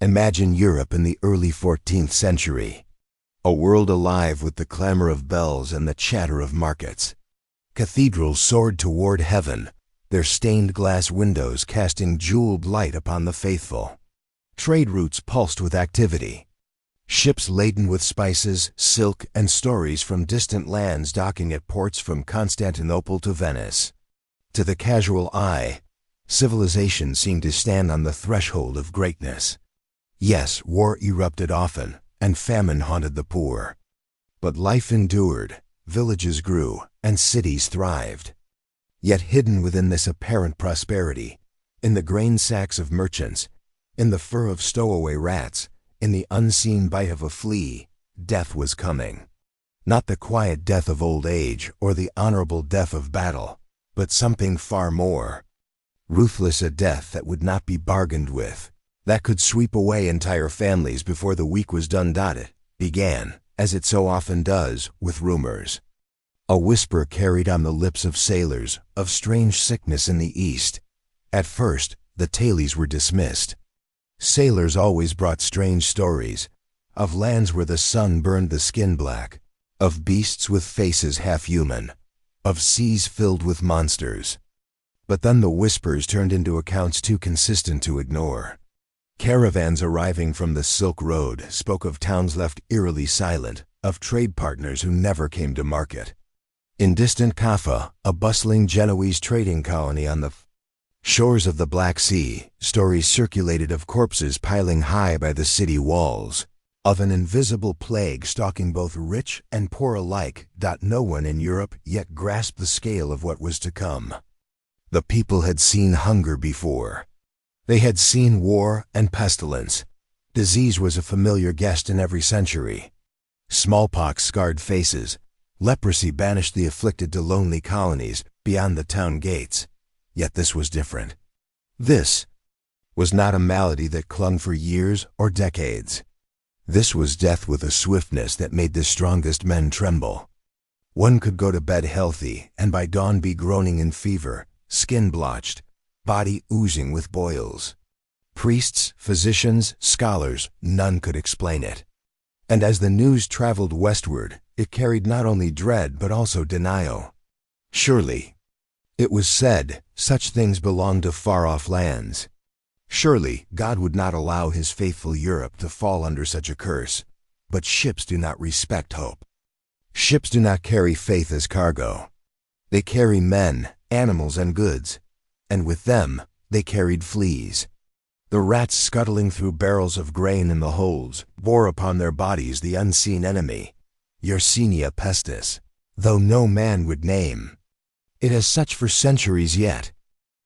Imagine Europe in the early 14th century. A world alive with the clamor of bells and the chatter of markets. Cathedrals soared toward heaven, their stained glass windows casting jeweled light upon the faithful. Trade routes pulsed with activity. Ships laden with spices, silk, and stories from distant lands docking at ports from Constantinople to Venice. To the casual eye, civilization seemed to stand on the threshold of greatness. Yes, war erupted often, and famine haunted the poor. But life endured, villages grew, and cities thrived. Yet hidden within this apparent prosperity, in the grain sacks of merchants, in the fur of stowaway rats, in the unseen bite of a flea, death was coming. Not the quiet death of old age or the honorable death of battle, but something far more. Ruthless a death that would not be bargained with, that could sweep away entire families before the week was done. It began, as it so often does, with rumors. A whisper carried on the lips of sailors of strange sickness in the east. At first, the tales were dismissed. Sailors always brought strange stories, of lands where the sun burned the skin black, of beasts with faces half human, of seas filled with monsters. But then the whispers turned into accounts too consistent to ignore. Caravans arriving from the Silk Road spoke of towns left eerily silent, of trade partners who never came to market. In distant Kaffa, a bustling Genoese trading colony on the shores of the Black Sea, stories circulated of corpses piling high by the city walls, of an invisible plague stalking both rich and poor alike. No one in Europe yet grasped the scale of what was to come. The people had seen hunger before. They had seen war and pestilence. Disease was a familiar guest in every century. Smallpox scarred faces. Leprosy banished the afflicted to lonely colonies beyond the town gates. Yet this was different. This was not a malady that clung for years or decades. This was death with a swiftness that made the strongest men tremble. One could go to bed healthy and by dawn be groaning in fever, skin blotched, body oozing with boils. Priests, physicians, scholars, none could explain it. And as the news traveled westward, it carried not only dread but also denial. Surely, it was said, such things belonged to far-off lands. Surely, God would not allow his faithful Europe to fall under such a curse. But ships do not respect hope. Ships do not carry faith as cargo. They carry men, animals, and goods. And with them, they carried fleas. The rats scuttling through barrels of grain in the holds bore upon their bodies the unseen enemy, Yersinia pestis, though no man would name it as such for centuries yet.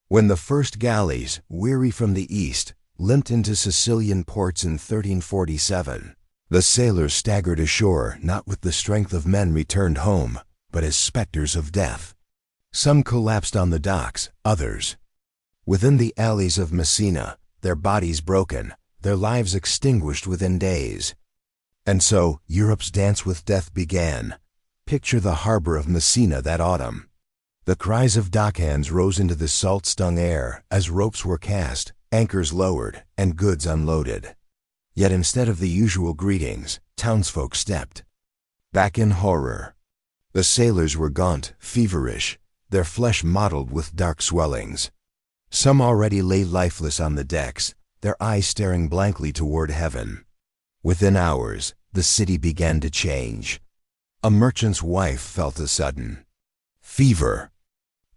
When the first galleys, weary from the east, limped into Sicilian ports in 1347, the sailors staggered ashore not with the strength of men returned home, but as specters of death. Some collapsed on the docks, others within the alleys of Messina, their bodies broken, their lives extinguished within days. And so Europe's dance with death began. Picture the harbor of Messina that autumn. The cries of dockhands rose into the salt-stung air as ropes were cast, anchors lowered, and goods unloaded. Yet instead of the usual greetings, townsfolk stepped back in horror. The sailors were gaunt, feverish, their flesh mottled with dark swellings. Some already lay lifeless on the decks, their eyes staring blankly toward heaven. Within hours, the city began to change. A merchant's wife felt a sudden fever.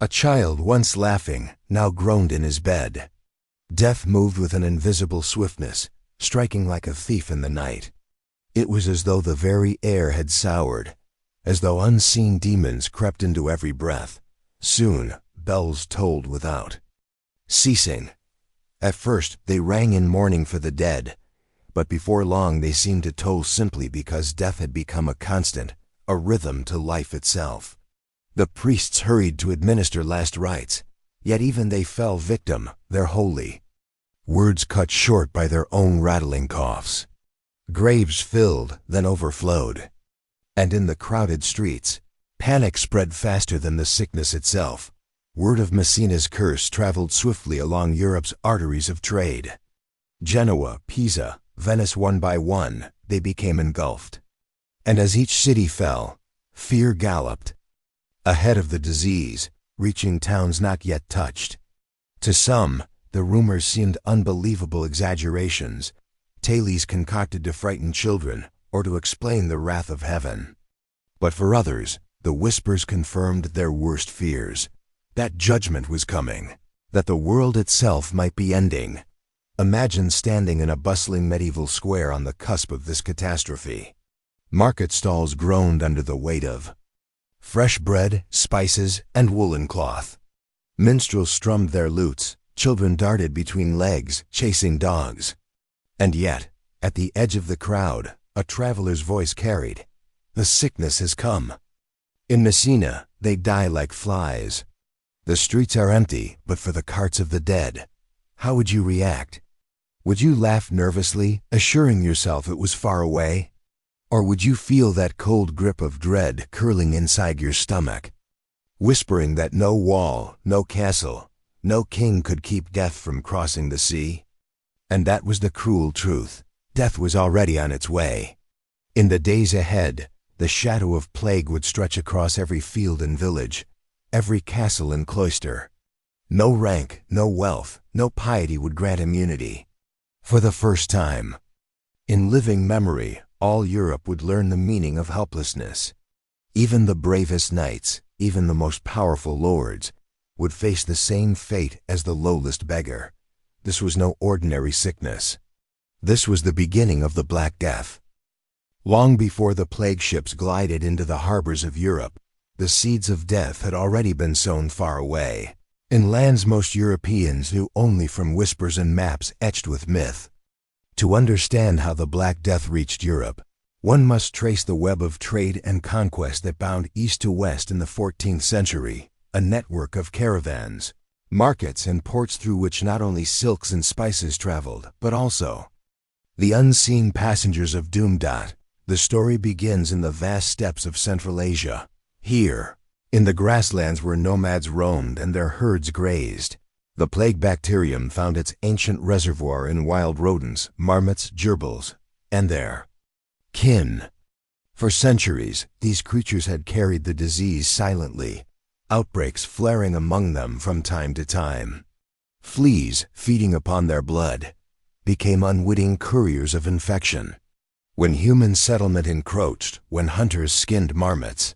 A child once laughing now groaned in his bed. Death moved with an invisible swiftness, striking like a thief in the night. It was as though the very air had soured, as though unseen demons crept into every breath. Soon, bells tolled without ceasing. At first, they rang in mourning for the dead, but before long they seemed to toll simply because death had become a constant, a rhythm to life itself. The priests hurried to administer last rites, yet even they fell victim, their holy words cut short by their own rattling coughs. Graves filled, then overflowed. And in the crowded streets, panic spread faster than the sickness itself. Word of Messina's curse traveled swiftly along Europe's arteries of trade. Genoa, Pisa, Venice, one by one, they became engulfed. And as each city fell, fear galloped ahead of the disease, reaching towns not yet touched. To some, the rumors seemed unbelievable exaggerations, tales concocted to frighten children or to explain the wrath of heaven. But for others, the whispers confirmed their worst fears, that judgment was coming, that the world itself might be ending. Imagine standing in a bustling medieval square on the cusp of this catastrophe. Market stalls groaned under the weight of fresh bread, spices, and woolen cloth. Minstrels strummed their lutes, children darted between legs, chasing dogs. And yet, at the edge of the crowd, a traveler's voice carried, "The sickness has come. In Messina, they die like flies. The streets are empty, but for the carts of the dead." How would you react? Would you laugh nervously, assuring yourself it was far away? Or would you feel that cold grip of dread curling inside your stomach, whispering that no wall, no castle, no king could keep death from crossing the sea? And that was the cruel truth. Death was already on its way. In the days ahead, the shadow of plague would stretch across every field and village, every castle and cloister. No rank, no wealth, no piety would grant immunity. For the first time, in living memory, all Europe would learn the meaning of helplessness. Even the bravest knights, even the most powerful lords, would face the same fate as the lowest beggar. This was no ordinary sickness. This was the beginning of the Black Death. Long before the plague ships glided into the harbors of Europe, the seeds of death had already been sown far away, in lands most Europeans knew only from whispers and maps etched with myth. To understand how the Black Death reached Europe, one must trace the web of trade and conquest that bound east to west in the 14th century, a network of caravans, markets, and ports through which not only silks and spices traveled, but also the unseen passengers of doom. The story begins in the vast steppes of Central Asia. Here, in the grasslands where nomads roamed and their herds grazed, the plague bacterium found its ancient reservoir in wild rodents, marmots, gerbils, and their kin. For centuries, these creatures had carried the disease silently, outbreaks flaring among them from time to time. Fleas, feeding upon their blood, became unwitting couriers of infection. When human settlement encroached, when hunters skinned marmots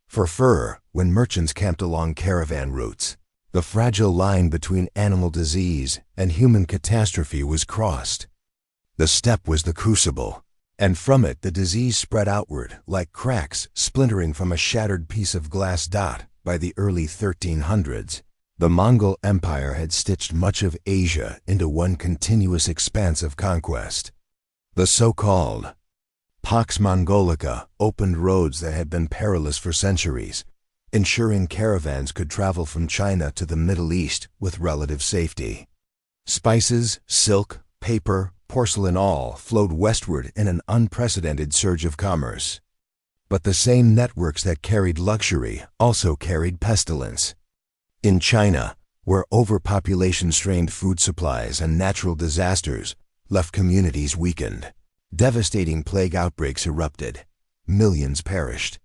for fur, when merchants camped along caravan routes, the fragile line between animal disease and human catastrophe was crossed. The steppe was the crucible, and from it the disease spread outward like cracks splintering from a shattered piece of glass. By the early 1300s, the Mongol Empire had stitched much of Asia into one continuous expanse of conquest. The so-called Pax Mongolica opened roads that had been perilous for centuries, ensuring caravans could travel from China to the Middle East with relative safety. Spices, silk, paper, porcelain all flowed westward in an unprecedented surge of commerce. But the same networks that carried luxury also carried pestilence. In China, where overpopulation strained food supplies and natural disasters left communities weakened, devastating plague outbreaks erupted. Millions perished.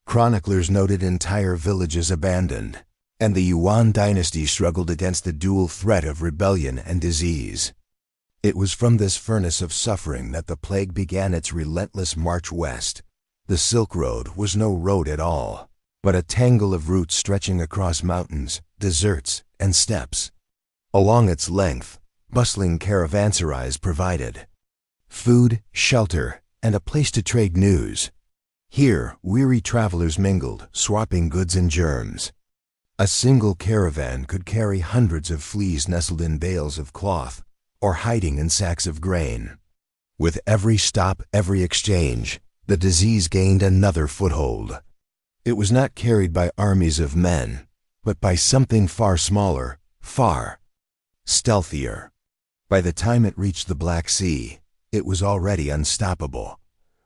Chroniclers noted entire villages abandoned, and the Yuan dynasty struggled against the dual threat of rebellion and disease. It was from this furnace of suffering that the plague began its relentless march west. The Silk Road was no road at all, but a tangle of routes stretching across mountains, deserts, and steppes. Along its length, bustling caravanserais provided food, shelter, and a place to trade news. Here, weary travelers mingled, swapping goods and germs. A single caravan could carry hundreds of fleas nestled in bales of cloth or hiding in sacks of grain. With every stop, every exchange, the disease gained another foothold. It was not carried by armies of men, but by something far smaller, far stealthier. By the time it reached the Black Sea, it was already unstoppable.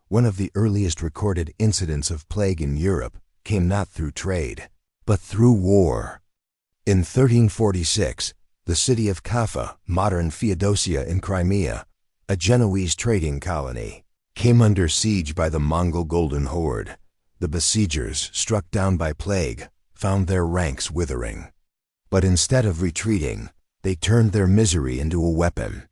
One of the earliest recorded incidents of plague in Europe came not through trade, but through war. In 1346, The city of Kaffa, modern Feodosia in Crimea, a Genoese trading colony, came under siege by the Mongol Golden Horde. The besiegers, struck down by plague, found their ranks withering. But instead of retreating, they turned their misery into a weapon.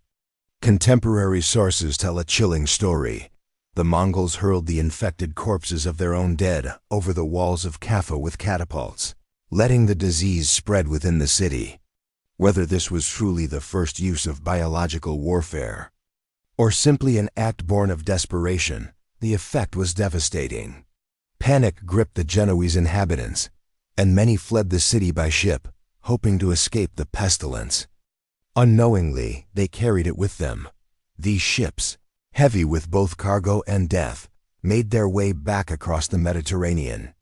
Contemporary sources tell a chilling story. The Mongols hurled the infected corpses of their own dead over the walls of Kaffa with catapults, letting the disease spread within the city. Whether this was truly the first use of biological warfare, or simply an act born of desperation, the effect was devastating. Panic gripped the Genoese inhabitants, and many fled the city by ship, hoping to escape the pestilence. Unknowingly, they carried it with them. These ships, heavy with both cargo and death, made their way back across the Mediterranean.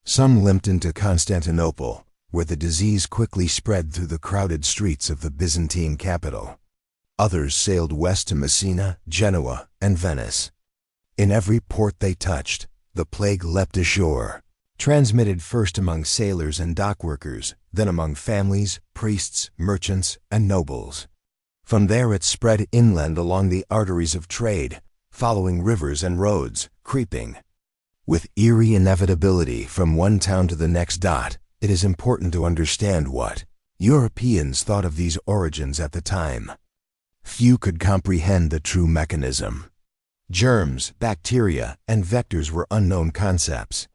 Some limped into Constantinople, where the disease quickly spread through the crowded streets of the Byzantine capital. Others sailed west to Messina, Genoa, and Venice. In every port they touched, the plague leapt ashore, transmitted first among sailors and dockworkers, then among families, priests, merchants, and nobles. From there it spread inland along the arteries of trade, following rivers and roads, creeping. With eerie inevitability from one town to the next dot, it is important to understand what Europeans thought of these origins at the time. Few could comprehend the true mechanism. Germs, bacteria, and vectors were unknown concepts.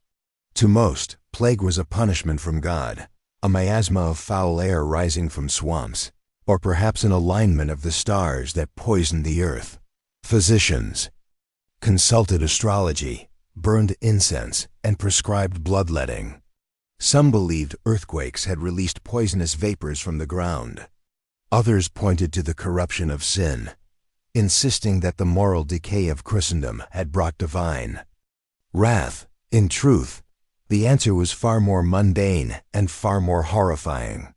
To most, plague was a punishment from God, a miasma of foul air rising from swamps, or perhaps an alignment of the stars that poisoned the earth. Physicians consulted astrology, burned incense, and prescribed bloodletting. Some believed earthquakes had released poisonous vapors from the ground. Others pointed to the corruption of sin, insisting that the moral decay of Christendom had brought divine wrath. In truth, the answer was far more mundane and far more horrifying.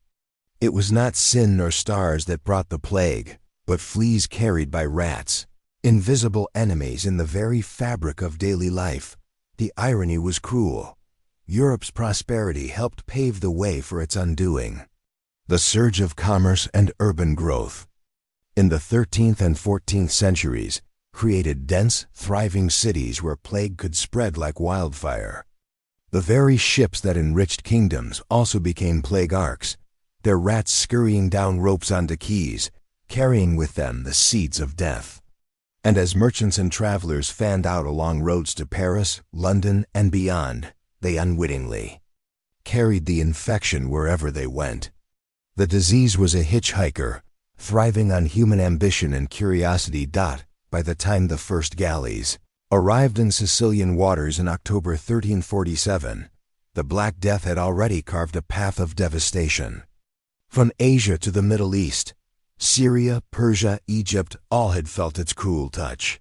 It was not sin nor stars that brought the plague, but fleas carried by rats, invisible enemies in the very fabric of daily life. The irony was cruel. Europe's prosperity helped pave the way for its undoing. The surge of commerce and urban growth in the 13th and 14th centuries created dense, thriving cities where plague could spread like wildfire. The very ships that enriched kingdoms also became plague arks, their rats scurrying down ropes onto quays, carrying with them the seeds of death. And as merchants and travelers fanned out along roads to Paris, London, and beyond, they unwittingly carried the infection wherever they went. The disease was a hitchhiker, thriving on human ambition and curiosity. By the time the first galleys arrived in Sicilian waters in October 1347, the Black Death had already carved a path of devastation. From Asia to the Middle East, Syria, Persia, Egypt, all had felt its cruel touch.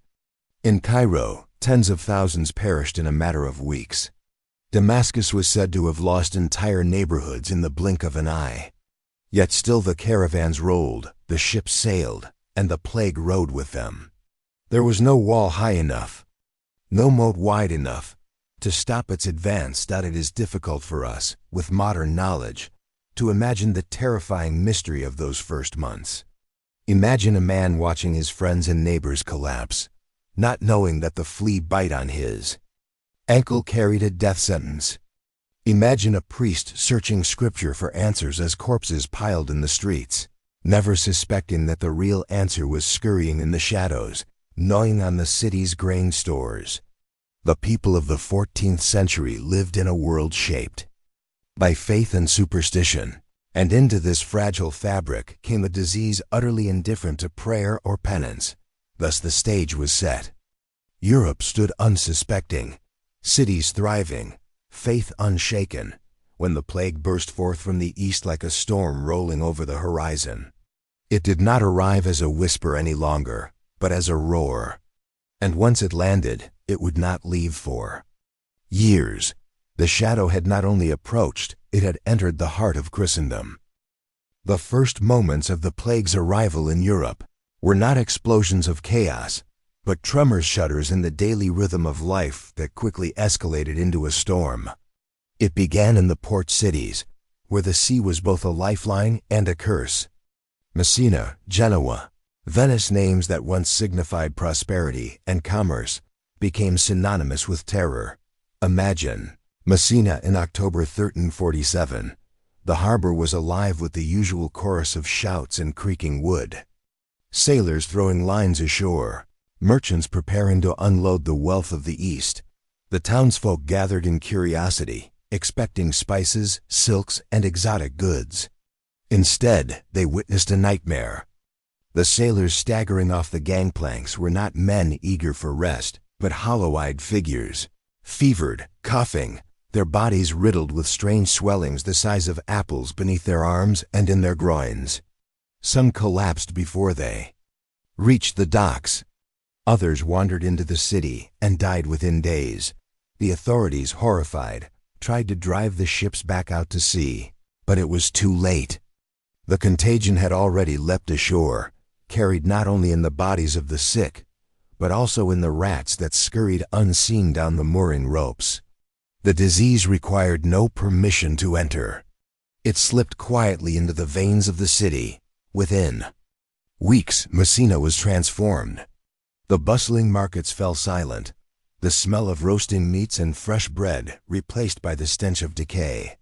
In Cairo, tens of thousands perished in a matter of weeks. Damascus was said to have lost entire neighborhoods in the blink of an eye. Yet still the caravans rolled, the ships sailed, and the plague rode with them. There was no wall high enough, no moat wide enough, to stop its advance. It is difficult for us, with modern knowledge, to imagine the terrifying mystery of those first months. Imagine a man watching his friends and neighbors collapse, not knowing that the flea bite on his ankle carried a death sentence. Imagine a priest searching scripture for answers as corpses piled in the streets, never suspecting that the real answer was scurrying in the shadows, gnawing on the city's grain stores. The people of the 14th century lived in a world shaped by faith and superstition, and into this fragile fabric came a disease utterly indifferent to prayer or penance. Thus the stage was set. Europe stood unsuspecting, cities thriving, faith unshaken, when the plague burst forth from the east like a storm rolling over the horizon. It did not arrive as a whisper any longer, but as a roar. And once it landed, it would not leave for years. The shadow had not only approached, it had entered the heart of Christendom. The first moments of the plague's arrival in Europe were not explosions of chaos, but tremor shudders in the daily rhythm of life that quickly escalated into a storm. It began in the port cities, where the sea was both a lifeline and a curse. Messina, Genoa, Venice, names that once signified prosperity and commerce, became synonymous with terror. Imagine Messina in October 1347. The harbor was alive with the usual chorus of shouts and creaking wood. Sailors throwing lines ashore, merchants preparing to unload the wealth of the East. The townsfolk gathered in curiosity, expecting spices, silks, and exotic goods. Instead, they witnessed a nightmare. The sailors staggering off the gangplanks were not men eager for rest, but hollow-eyed figures, fevered, coughing, their bodies riddled with strange swellings the size of apples beneath their arms and in their groins. Some collapsed before they reached the docks. Others wandered into the city and died within days. The authorities, horrified, tried to drive the ships back out to sea, but it was too late. The contagion had already leapt ashore, carried not only in the bodies of the sick, but also in the rats that scurried unseen down the mooring ropes. The disease required no permission to enter. It slipped quietly into the veins of the city. Within weeks, Messina was transformed. The bustling markets fell silent, the smell of roasting meats and fresh bread replaced by the stench of decay.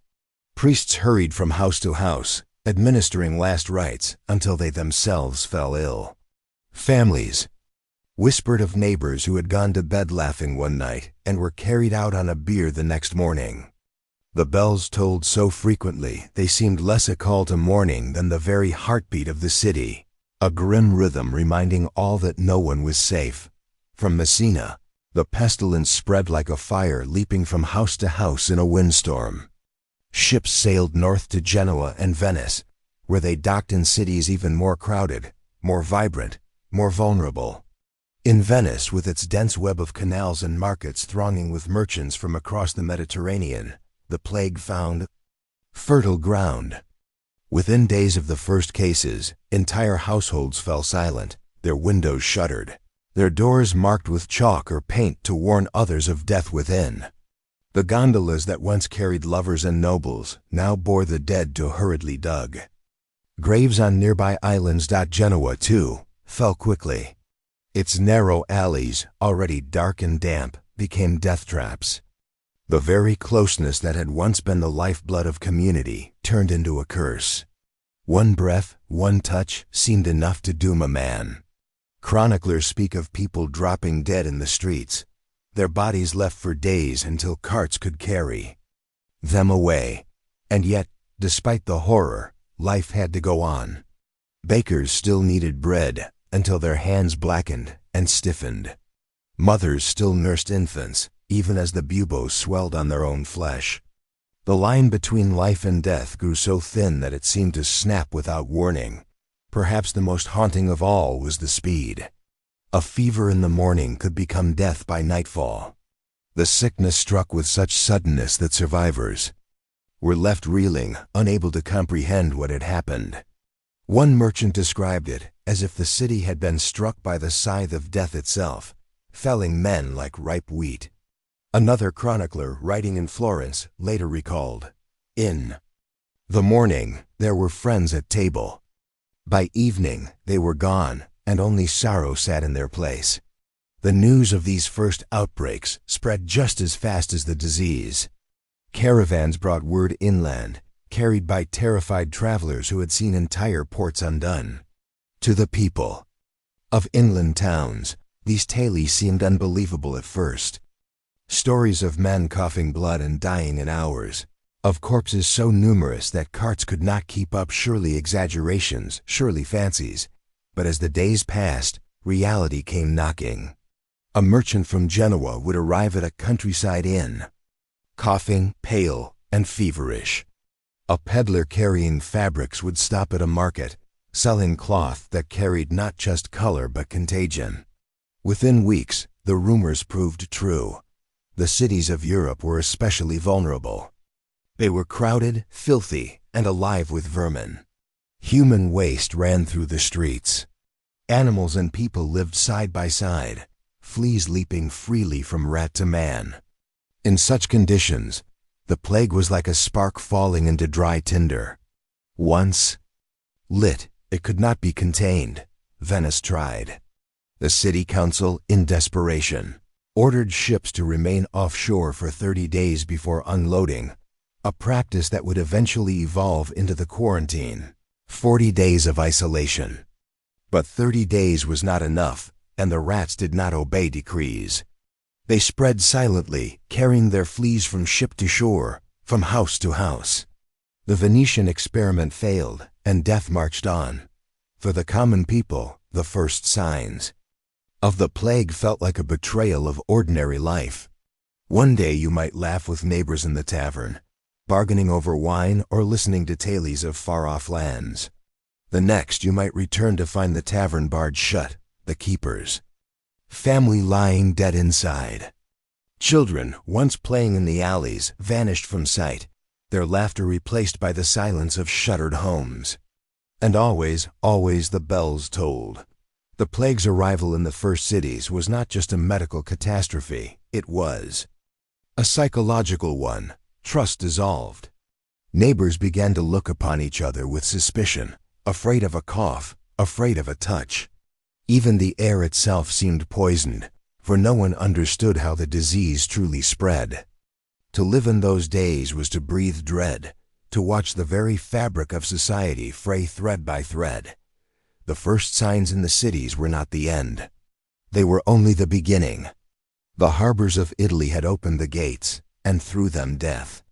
Priests hurried from house to house, administering last rites until they themselves fell ill. Families whispered of neighbors who had gone to bed laughing one night and were carried out on a bier the next morning. The bells tolled so frequently they seemed less a call to mourning than the very heartbeat of the city, a grim rhythm reminding all that no one was safe. From Messina, the pestilence spread like a fire leaping from house to house in a windstorm. Ships sailed north to Genoa and Venice, where they docked in cities even more crowded, more vibrant, more vulnerable. In Venice, with its dense web of canals and markets thronging with merchants from across the Mediterranean, the plague found fertile ground. Within days of the first cases, entire households fell silent, their windows shuttered, their doors marked with chalk or paint to warn others of death within. The gondolas that once carried lovers and nobles now bore the dead to hurriedly dug. Graves on nearby islands. Genoa, too, fell quickly. Its narrow alleys, already dark and damp, became death traps. The very closeness that had once been the lifeblood of community turned into a curse. One breath, one touch seemed enough to doom a man. Chroniclers speak of people dropping dead in the streets, their bodies left for days until carts could carry them away. And yet, despite the horror, life had to go on. Bakers still needed bread until their hands blackened and stiffened. Mothers still nursed infants, even as the buboes swelled on their own flesh. The line between life and death grew so thin that it seemed to snap without warning. Perhaps the most haunting of all was the speed. A fever in the morning could become death by nightfall. The sickness struck with such suddenness that survivors were left reeling, unable to comprehend what had happened. One merchant described it as if the city had been struck by the scythe of death itself, felling men like ripe wheat. Another chronicler, writing in Florence, later recalled, "In the morning, there were friends at table. By evening, they were gone, and only sorrow sat in their place." The news of these first outbreaks spread just as fast as the disease. Caravans brought word inland, carried by terrified travelers who had seen entire ports undone. To the people of inland towns, these tales seemed unbelievable at first. Stories of men coughing blood and dying in hours, of corpses so numerous that carts could not keep up, surely exaggerations, surely fancies. But as the days passed, reality came knocking. A merchant from Genoa would arrive at a countryside inn, coughing, pale, and feverish. A peddler carrying fabrics would stop at a market, selling cloth that carried not just color but contagion. Within weeks, the rumors proved true. The cities of Europe were especially vulnerable. They were crowded, filthy, and alive with vermin. Human waste ran through the streets. Animals and people lived side by side, fleas leaping freely from rat to man. In such conditions, the plague was like a spark falling into dry tinder. Once lit, It could not be contained. Venice tried. The city council, in desperation, ordered ships to remain offshore for 30 days before unloading, a practice that would eventually evolve into the quarantine, 40 days of isolation. But 30 days was not enough, and the rats did not obey decrees. They spread silently, carrying their fleas from ship to shore, from house to house. The Venetian experiment failed, and death marched on. For the common people, the first signs of the plague felt like a betrayal of ordinary life. One day you might laugh with neighbors in the tavern, bargaining over wine or listening to tales of far-off lands. The next you might return to find the tavern barred shut, the keepers. Family lying dead inside. Children, once playing in the alleys, vanished from sight, their laughter replaced by the silence of shuttered homes. And always, always the bells tolled. The plague's arrival in the first cities was not just a medical catastrophe, it was a psychological one. Trust dissolved. Neighbors began to look upon each other with suspicion, afraid of a cough, afraid of a touch. Even the air itself seemed poisoned, for no one understood how the disease truly spread. To live in those days was to breathe dread, to watch the very fabric of society fray thread by thread. The first signs in the cities were not the end. They were only the beginning. The harbors of Italy had opened the gates, and through them death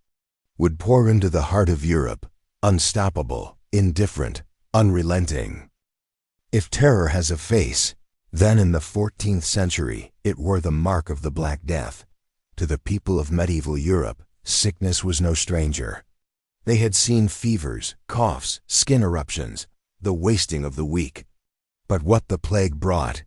would pour into the heart of Europe, unstoppable, indifferent, unrelenting. If terror has a face, then in the 14th century it wore the mark of the Black Death. To the people of medieval Europe, sickness was no stranger. They had seen fevers, coughs, skin eruptions, the wasting of the weak. But what the plague brought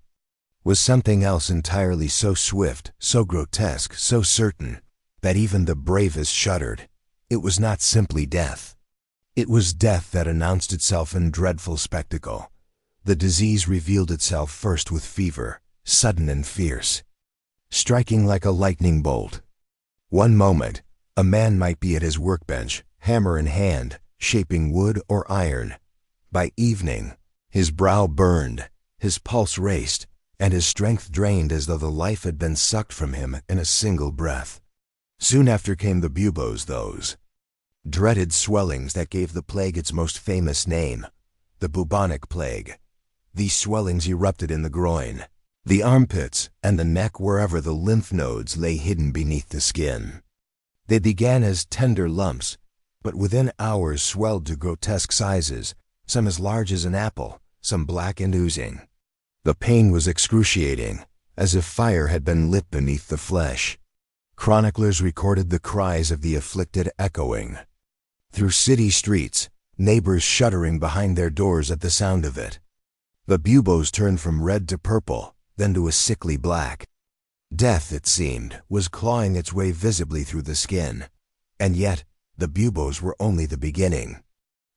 was something else entirely, so swift, so grotesque, so certain, that even the bravest shuddered. It was not simply death. It was death that announced itself in dreadful spectacle. The disease revealed itself first with fever, sudden and fierce, striking like a lightning bolt. One moment, a man might be at his workbench, hammer in hand, shaping wood or iron. By evening, his brow burned, his pulse raced, and his strength drained as though the life had been sucked from him in a single breath. Soon after came the buboes, those dreaded swellings that gave the plague its most famous name, the bubonic plague. These swellings erupted in the groin, the armpits, and the neck, wherever the lymph nodes lay hidden beneath the skin. They began as tender lumps, but within hours swelled to grotesque sizes, some as large as an apple, some black and oozing. The pain was excruciating, as if fire had been lit beneath the flesh. Chroniclers recorded the cries of the afflicted echoing through city streets, neighbors shuddering behind their doors at the sound of it. The buboes turned from red to purple, then to a sickly black. Death, it seemed, was clawing its way visibly through the skin. And yet, the buboes were only the beginning.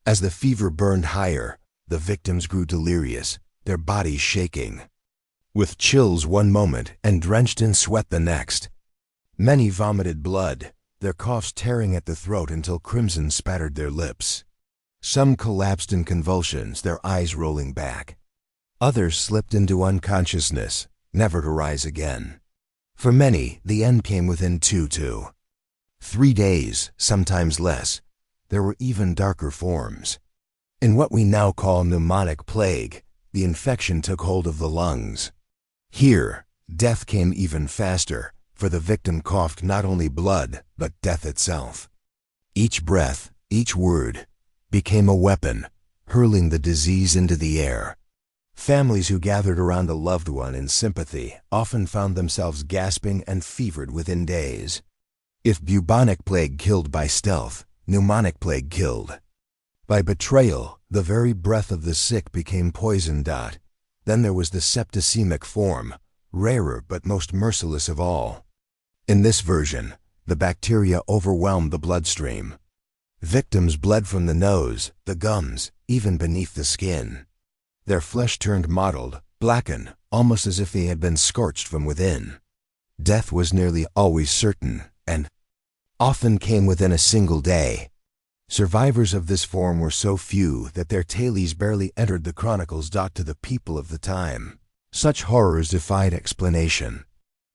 As the fever burned higher, the victims grew delirious, their bodies shaking, with chills one moment and drenched in sweat the next. Many vomited blood, their coughs tearing at the throat until crimson spattered their lips. Some collapsed in convulsions, their eyes rolling back. Others slipped into unconsciousness, never to rise again. For many, the end came within 3 days, sometimes less. There were even darker forms. In what we now call pneumonic plague, the infection took hold of the lungs. Here, death came even faster, for the victim coughed not only blood, but death itself. Each breath, each word, became a weapon, hurling the disease into the air. Families who gathered around a loved one in sympathy often found themselves gasping and fevered within days. If bubonic plague killed by stealth, pneumonic plague killed by betrayal. The very breath of the sick became poison. Then there was the septicemic form, rarer but most merciless of all. In this version, the bacteria overwhelmed the bloodstream. Victims bled from the nose, the gums, even beneath the skin. Their flesh turned mottled, blackened, almost as if they had been scorched from within. Death was nearly always certain, and often came within a single day. Survivors of this form were so few that their tales barely entered the chronicles. To the people of the time, such horrors defied explanation.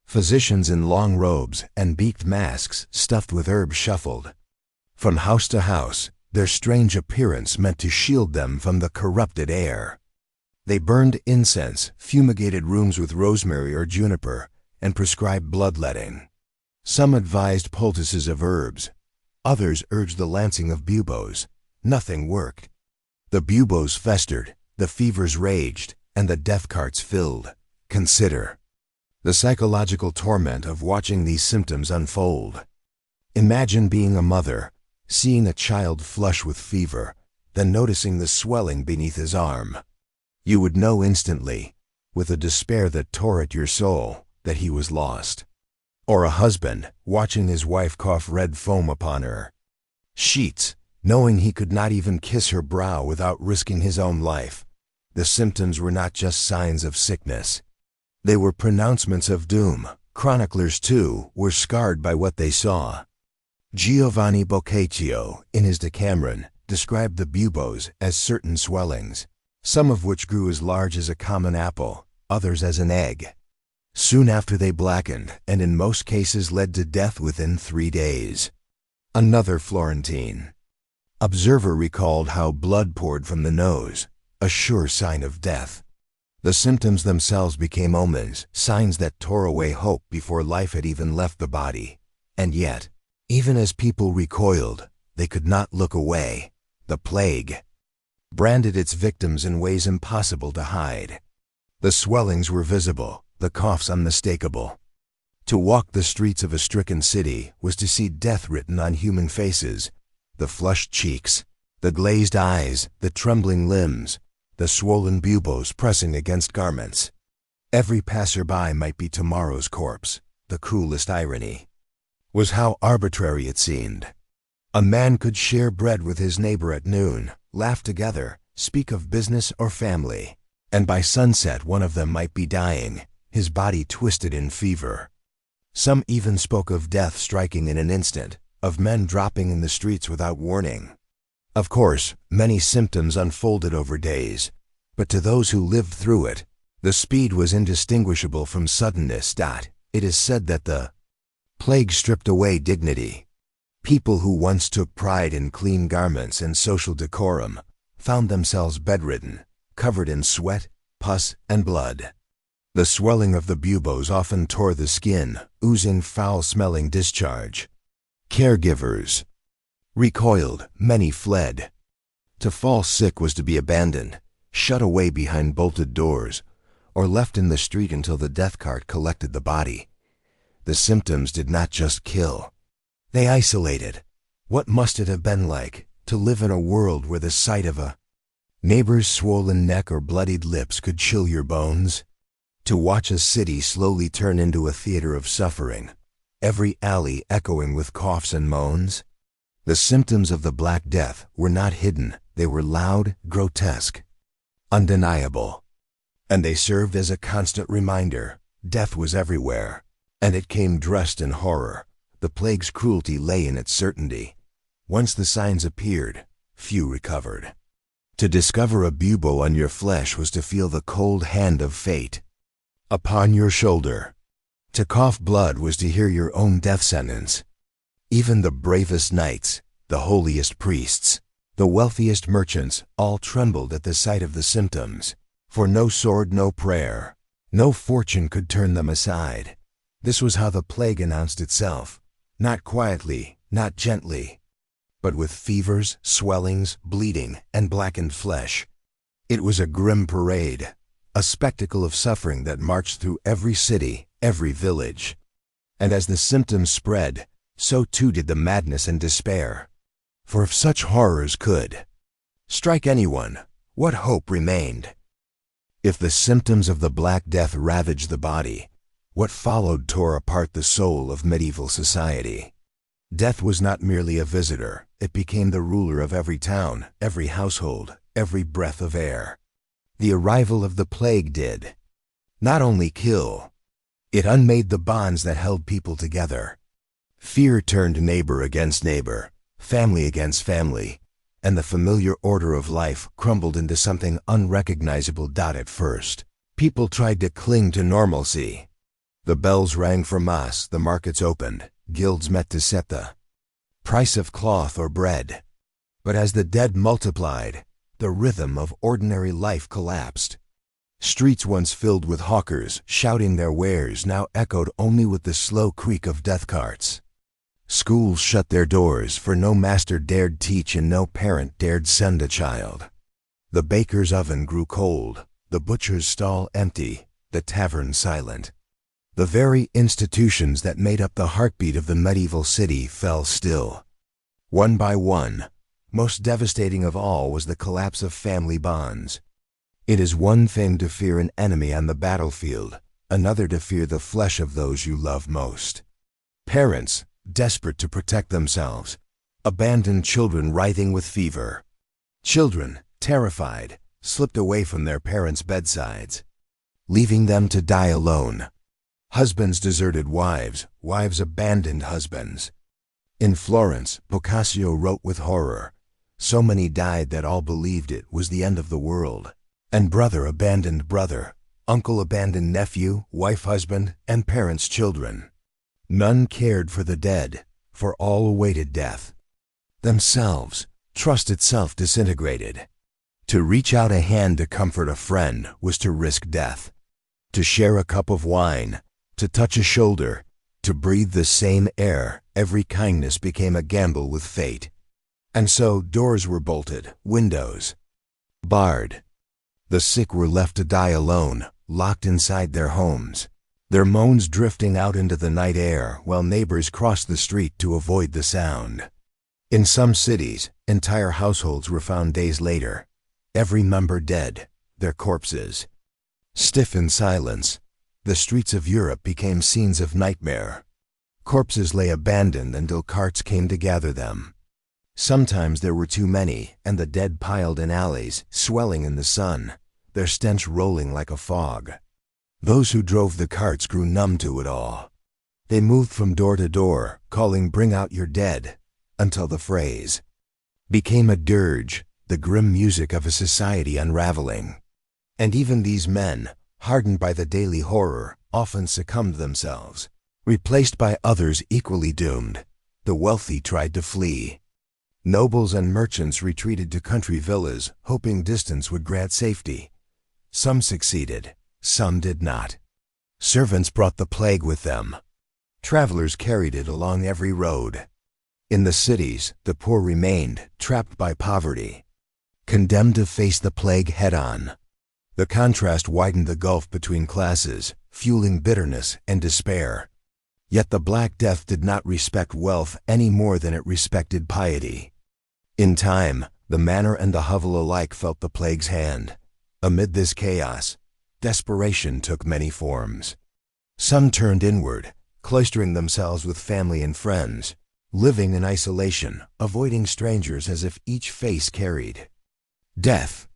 Physicians in long robes and beaked masks stuffed with herbs shuffled from house to house. Their strange appearance meant to shield them from the corrupted air. They burned incense, fumigated rooms with rosemary or juniper, and prescribed bloodletting. Some advised poultices of herbs. Others urged the lancing of buboes. Nothing worked. The buboes festered, the fevers raged, and the death carts filled. Consider the psychological torment of watching these symptoms unfold. Imagine being a mother, seeing a child flush with fever, then noticing the swelling beneath his arm. You would know instantly, with a despair that tore at your soul, that he was lost. Or a husband, watching his wife cough red foam upon her sheets, knowing he could not even kiss her brow without risking his own life. The symptoms were not just signs of sickness. They were pronouncements of doom. Chroniclers, too, were scarred by what they saw. Giovanni Boccaccio, in his Decameron, described the buboes as certain swellings, some of which grew as large as a common apple, others as an egg. Soon after they blackened, and in most cases led to death within 3 days. Another Florentine observer recalled how blood poured from the nose, a sure sign of death. The symptoms themselves became omens, signs that tore away hope before life had even left the body. And yet, even as people recoiled, they could not look away. The plague branded its victims in ways impossible to hide. The swellings were visible, the coughs unmistakable. To walk the streets of a stricken city was to see death written on human faces, the flushed cheeks, the glazed eyes, the trembling limbs, the swollen buboes pressing against garments. Every passerby might be tomorrow's corpse. The cruelest irony was how arbitrary it seemed. A man could share bread with his neighbor at noon, laugh together, speak of business or family, and by sunset one of them might be dying, his body twisted in fever. Some even spoke of death striking in an instant, of men dropping in the streets without warning. Of course, many symptoms unfolded over days, but to those who lived through it, the speed was indistinguishable from suddenness. It is said that the plague stripped away dignity. People who once took pride in clean garments and social decorum found themselves bedridden, covered in sweat, pus, and blood. The swelling of the buboes often tore the skin, oozing foul-smelling discharge. Caregivers recoiled, many fled. To fall sick was to be abandoned, shut away behind bolted doors, or left in the street until the death cart collected the body. The symptoms did not just kill. They isolated. What must it have been like to live in a world where the sight of a neighbor's swollen neck or bloodied lips could chill your bones? To watch a city slowly turn into a theater of suffering, every alley echoing with coughs and moans? The symptoms of the Black Death were not hidden. They were loud, grotesque, undeniable. And they served as a constant reminder. Death was everywhere, and it came dressed in horror. The plague's cruelty lay in its certainty. Once the signs appeared, few recovered. To discover a bubo on your flesh was to feel the cold hand of fate upon your shoulder. To cough blood was to hear your own death sentence. Even the bravest knights, the holiest priests, the wealthiest merchants all trembled at the sight of the symptoms. For no sword, no prayer, no fortune could turn them aside. This was how the plague announced itself, not quietly, not gently, but with fevers, swellings, bleeding, and blackened flesh. It was a grim parade, a spectacle of suffering that marched through every city, every village. And as the symptoms spread, so too did the madness and despair. For if such horrors could strike anyone, what hope remained? If the symptoms of the Black Death ravaged the body, what followed tore apart the soul of medieval society. Death was not merely a visitor, it became the ruler of every town, every household, every breath of air. The arrival of the plague did not only kill, it unmade the bonds that held people together. Fear turned neighbor against neighbor. family against family, and the familiar order of life crumbled into something unrecognizable. At first, people tried to cling to normalcy. The bells rang for mass, the markets opened, guilds met to set the price of cloth or bread. But as the dead multiplied, the rhythm of ordinary life collapsed. Streets once filled with hawkers shouting their wares now echoed only with the slow creak of death carts. Schools shut their doors, for no master dared teach and no parent dared send a child. The baker's oven grew cold, the butcher's stall empty, the tavern silent. The very institutions that made up the heartbeat of the medieval city fell still. One by one, most devastating of all was the collapse of family bonds. It is one thing to fear an enemy on the battlefield, another to fear the flesh of those you love most. Parents, desperate to protect themselves, abandoned children writhing with fever. Children, terrified, slipped away from their parents' bedsides, leaving them to die alone. Husbands deserted wives, wives abandoned husbands. In Florence, Boccaccio wrote with horror, "So many died that all believed it was the end of the world." And brother abandoned brother, uncle abandoned nephew, wife husband, and parents children. None cared for the dead, for all awaited death. Themselves, trust itself disintegrated. To reach out a hand to comfort a friend was to risk death. To share a cup of wine, to touch a shoulder, to breathe the same air, every kindness became a gamble with fate. And so doors were bolted, windows barred. The sick were left to die alone, locked inside their homes, their moans drifting out into the night air while neighbors crossed the street to avoid the sound. In some cities, entire households were found days later, every member dead, their corpses. Stiff in silence, the streets of Europe became scenes of nightmare. Corpses lay abandoned until carts came to gather them. Sometimes there were too many, and the dead piled in alleys, swelling in the sun, their stench rolling like a fog. Those who drove the carts grew numb to it all. They moved from door to door, calling "Bring out your dead," until the phrase became a dirge, the grim music of a society unraveling. And even these men, hardened by the daily horror, often succumbed themselves, replaced by others equally doomed. The wealthy tried to flee. Nobles and merchants retreated to country villas, hoping distance would grant safety. Some succeeded, some did not. Servants brought the plague with them. Travelers carried it along every road. In the cities, the poor remained, trapped by poverty, condemned to face the plague head-on. The contrast widened the gulf between classes, fueling bitterness and despair. Yet the Black Death did not respect wealth any more than it respected piety. In time, the manor and the hovel alike felt the plague's hand. Amid this chaos, desperation took many forms. Some turned inward, cloistering themselves with family and friends, living in isolation, avoiding strangers as if each face carried death.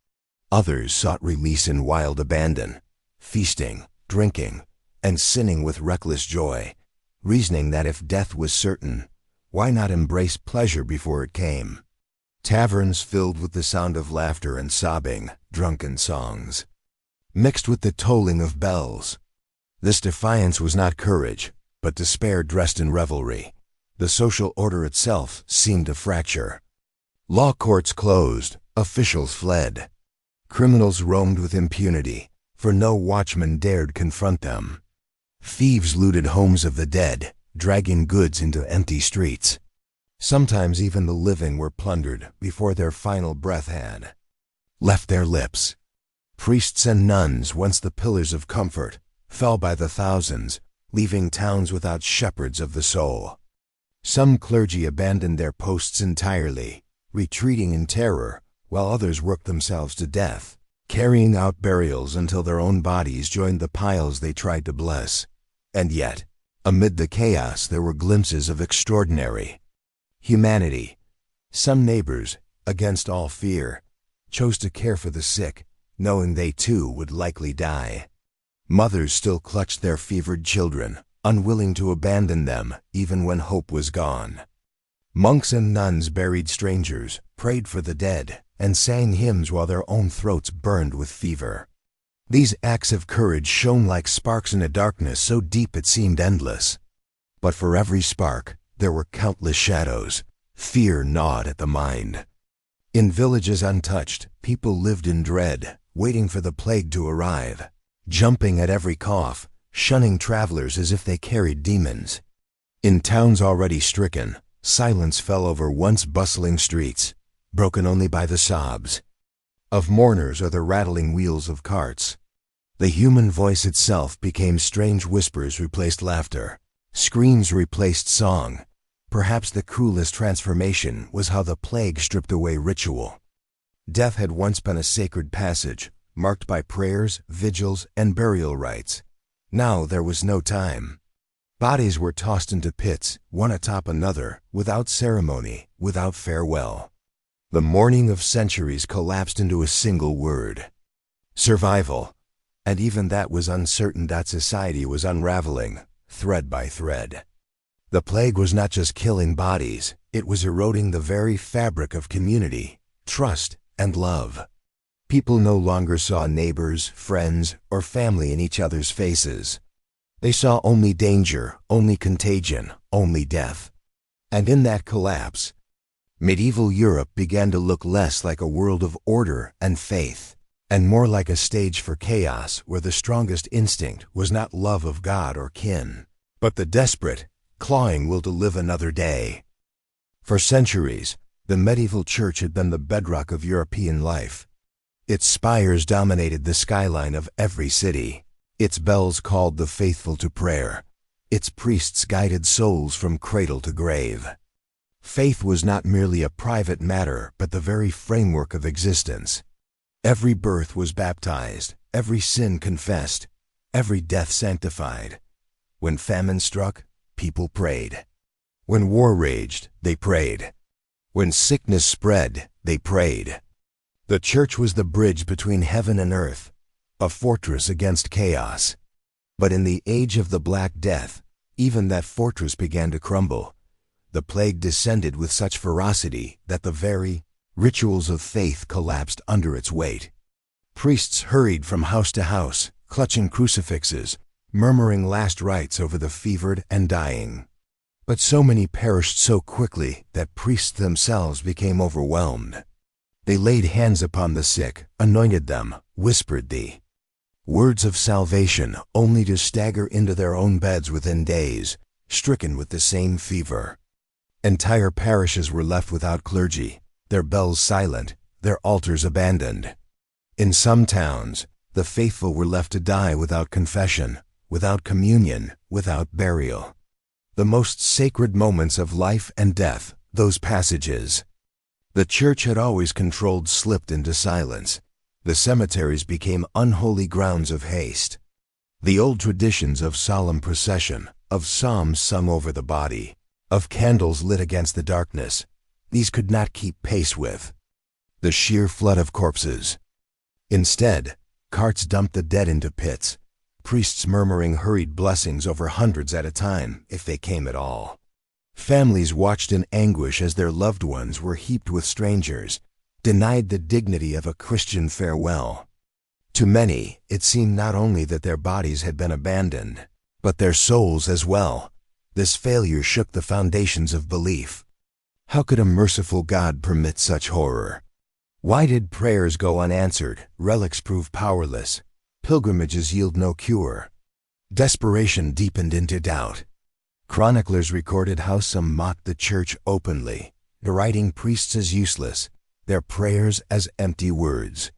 Others sought release in wild abandon, feasting, drinking, and sinning with reckless joy, reasoning that if death was certain, why not embrace pleasure before it came? Taverns filled with the sound of laughter and sobbing, drunken songs, mixed with the tolling of bells. This defiance was not courage, but despair dressed in revelry. The social order itself seemed to fracture. Law courts closed, officials fled. Criminals roamed with impunity, for no watchman dared confront them. Thieves looted homes of the dead, dragging goods into empty streets. Sometimes even the living were plundered before their final breath had left their lips. Priests and nuns, once the pillars of comfort, fell by the thousands, leaving towns without shepherds of the soul. Some clergy abandoned their posts entirely, retreating in terror, while others worked themselves to death, carrying out burials until their own bodies joined the piles they tried to bless. And yet, amid the chaos, there were glimpses of extraordinary humanity. Some neighbors, against all fear, chose to care for the sick, knowing they too would likely die. Mothers still clutched their fevered children, unwilling to abandon them even when hope was gone. Monks and nuns buried strangers, prayed for the dead, and sang hymns while their own throats burned with fever. These acts of courage shone like sparks in a darkness so deep it seemed endless. But for every spark, there were countless shadows. Fear gnawed at the mind. In villages untouched, people lived in dread, waiting for the plague to arrive, jumping at every cough, shunning travelers as if they carried demons. In towns already stricken, silence fell over once bustling streets, broken only by the sobs of mourners or the rattling wheels of carts. The human voice itself became strange whispers replaced laughter. Screams replaced song. Perhaps the cruelest transformation was how the plague stripped away ritual. Death had once been a sacred passage, marked by prayers, vigils, and burial rites. Now there was no time. Bodies were tossed into pits, one atop another, without ceremony, without farewell. The mourning of centuries collapsed into a single word: survival. And even that was uncertain. That society was unraveling, thread by thread. The plague was not just killing bodies, it was eroding the very fabric of community, trust, and love. People no longer saw neighbors, friends, or family in each other's faces. They saw only danger, only contagion, only death. And in that collapse, medieval Europe began to look less like a world of order and faith, and more like a stage for chaos where the strongest instinct was not love of God or kin, but the desperate, clawing will to live another day. For centuries, the medieval church had been the bedrock of European life. Its spires dominated the skyline of every city. Its bells called the faithful to prayer. Its priests guided souls from cradle to grave. Faith was not merely a private matter, but the very framework of existence. Every birth was baptized, every sin confessed, every death sanctified. When famine struck, people prayed. When war raged, they prayed. When sickness spread, they prayed. The church was the bridge between heaven and earth, a fortress against chaos. But in the age of the Black Death, even that fortress began to crumble. The plague descended with such ferocity that the very rituals of faith collapsed under its weight. Priests hurried from house to house, clutching crucifixes, murmuring last rites over the fevered and dying. But so many perished so quickly that priests themselves became overwhelmed. They laid hands upon the sick, anointed them, whispered the words of salvation, only to stagger into their own beds within days, stricken with the same fever. Entire parishes were left without clergy, their bells silent, their altars abandoned. In some towns, the faithful were left to die without confession, without communion, without burial. The most sacred moments of life and death, those passages the church had always controlled, slipped into silence. The cemeteries became unholy grounds of haste. The old traditions of solemn procession, of psalms sung over the body, of candles lit against the darkness, these could not keep pace with the sheer flood of corpses. Instead, carts dumped the dead into pits, priests murmuring hurried blessings over hundreds at a time, if they came at all. Families watched in anguish as their loved ones were heaped with strangers, denied the dignity of a Christian farewell. To many, it seemed not only that their bodies had been abandoned, but their souls as well. This failure shook the foundations of belief. How could a merciful God permit such horror? Why did prayers go unanswered, relics prove powerless, pilgrimages yield no cure? Desperation deepened into doubt. Chroniclers recorded how some mocked the church openly, deriding priests as useless, their prayers as empty words.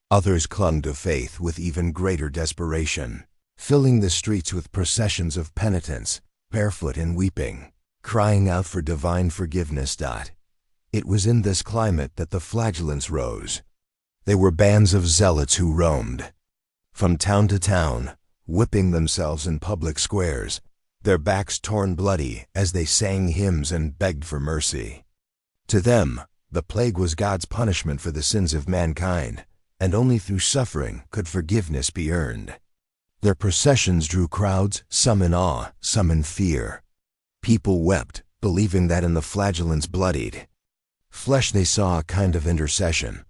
Others clung to faith with even greater desperation, filling the streets with processions of penitents, barefoot and weeping, crying out for divine forgiveness. It was in this climate that the flagellants rose. They were bands of zealots who roamed from town to town, whipping themselves in public squares, their backs torn bloody as they sang hymns and begged for mercy. To them, the plague was God's punishment for the sins of mankind, and only through suffering could forgiveness be earned. Their processions drew crowds, some in awe, some in fear. People wept, believing that in the flagellant's bloodied flesh they saw a kind of intercession,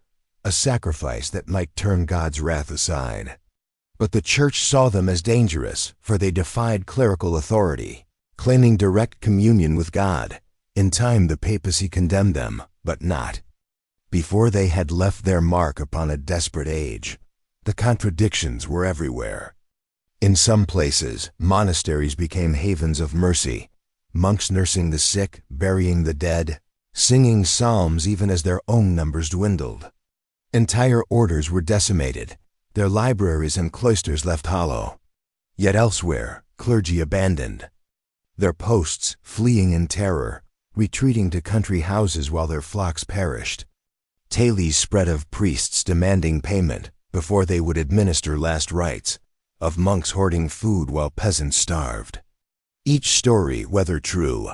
a sacrifice that might turn God's wrath aside. But the Church saw them as dangerous, for they defied clerical authority, claiming direct communion with God. In time the papacy condemned them, but not before they had left their mark upon a desperate age. The contradictions were everywhere. In some places, monasteries became havens of mercy, monks nursing the sick, burying the dead, singing psalms even as their own numbers dwindled. Entire orders were decimated, their libraries and cloisters left hollow. Yet elsewhere, clergy abandoned their posts, fleeing in terror, retreating to country houses while their flocks perished. Tales spread of priests demanding payment before they would administer last rites, of monks hoarding food while peasants starved. Each story, whether true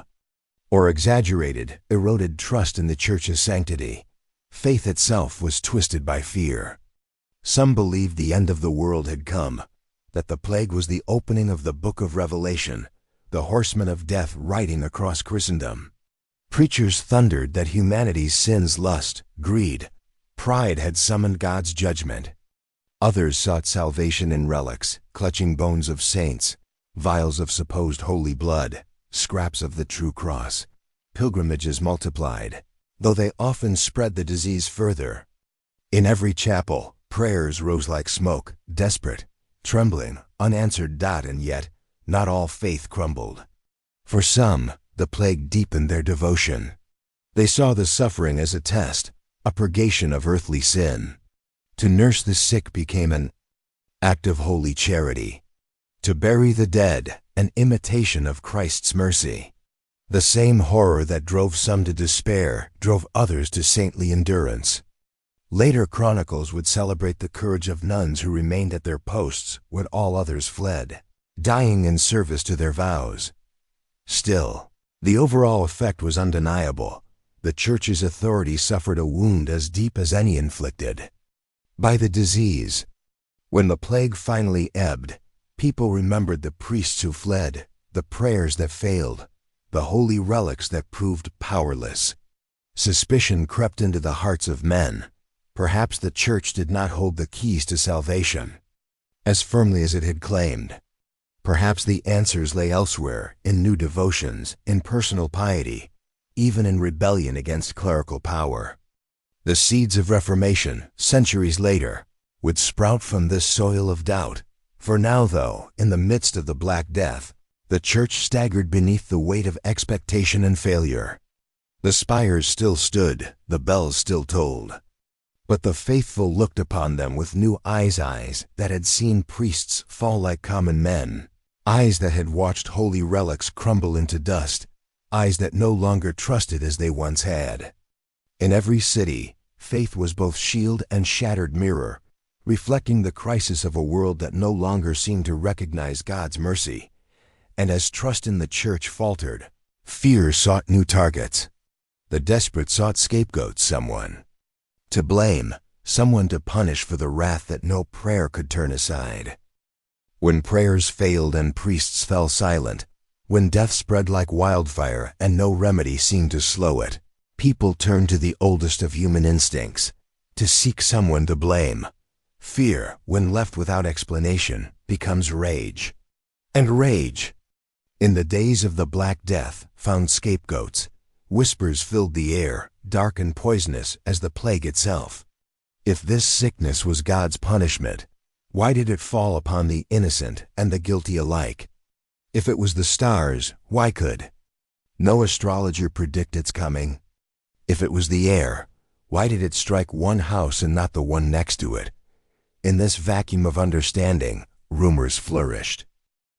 or exaggerated, eroded trust in the Church's sanctity. Faith itself was twisted by fear. Some believed the end of the world had come, that the plague was the opening of the book of Revelation, the horsemen of death riding across Christendom. Preachers thundered that humanity's sins, lust, greed, pride had summoned God's judgment. Others sought salvation in relics, clutching bones of saints, vials of supposed holy blood, scraps of the true cross. Pilgrimages multiplied, though they often spread the disease further. In every chapel, prayers rose like smoke, desperate, trembling, unanswered. And yet, not all faith crumbled. For some, the plague deepened their devotion. They saw the suffering as a test, a purgation of earthly sin. To nurse the sick became an act of holy charity. To bury the dead, an imitation of Christ's mercy. The same horror that drove some to despair drove others to saintly endurance. Later chronicles would celebrate the courage of nuns who remained at their posts when all others fled, dying in service to their vows. Still, the overall effect was undeniable. The Church's authority suffered a wound as deep as any inflicted by the disease. When the plague finally ebbed, people remembered the priests who fled, the prayers that failed, the holy relics that proved powerless. Suspicion crept into the hearts of men. Perhaps the Church did not hold the keys to salvation as firmly as it had claimed. Perhaps the answers lay elsewhere, in new devotions, in personal piety, even in rebellion against clerical power. The seeds of Reformation, centuries later, would sprout from this soil of doubt. For now, though, in the midst of the Black Death, the Church staggered beneath the weight of expectation and failure. The spires still stood, the bells still tolled. But the faithful looked upon them with new eyes that had seen priests fall like common men, eyes that had watched holy relics crumble into dust, eyes that no longer trusted as they once had. In every city, faith was both shield and shattered mirror, reflecting the crisis of a world that no longer seemed to recognize God's mercy. And as trust in the Church faltered, fear sought new targets. The desperate sought scapegoats, someone to blame, someone to punish for the wrath that no prayer could turn aside. When prayers failed and priests fell silent, when death spread like wildfire and no remedy seemed to slow it, people turned to the oldest of human instincts, to seek someone to blame. Fear, when left without explanation, becomes rage. And rage, in the days of the Black Death, found scapegoats. Whispers filled the air, dark and poisonous as the plague itself. If this sickness was God's punishment, why did it fall upon the innocent and the guilty alike? If it was the stars, why could no astrologer predict its coming? If it was the air, why did it strike one house and not the one next to it? In this vacuum of understanding, rumors flourished.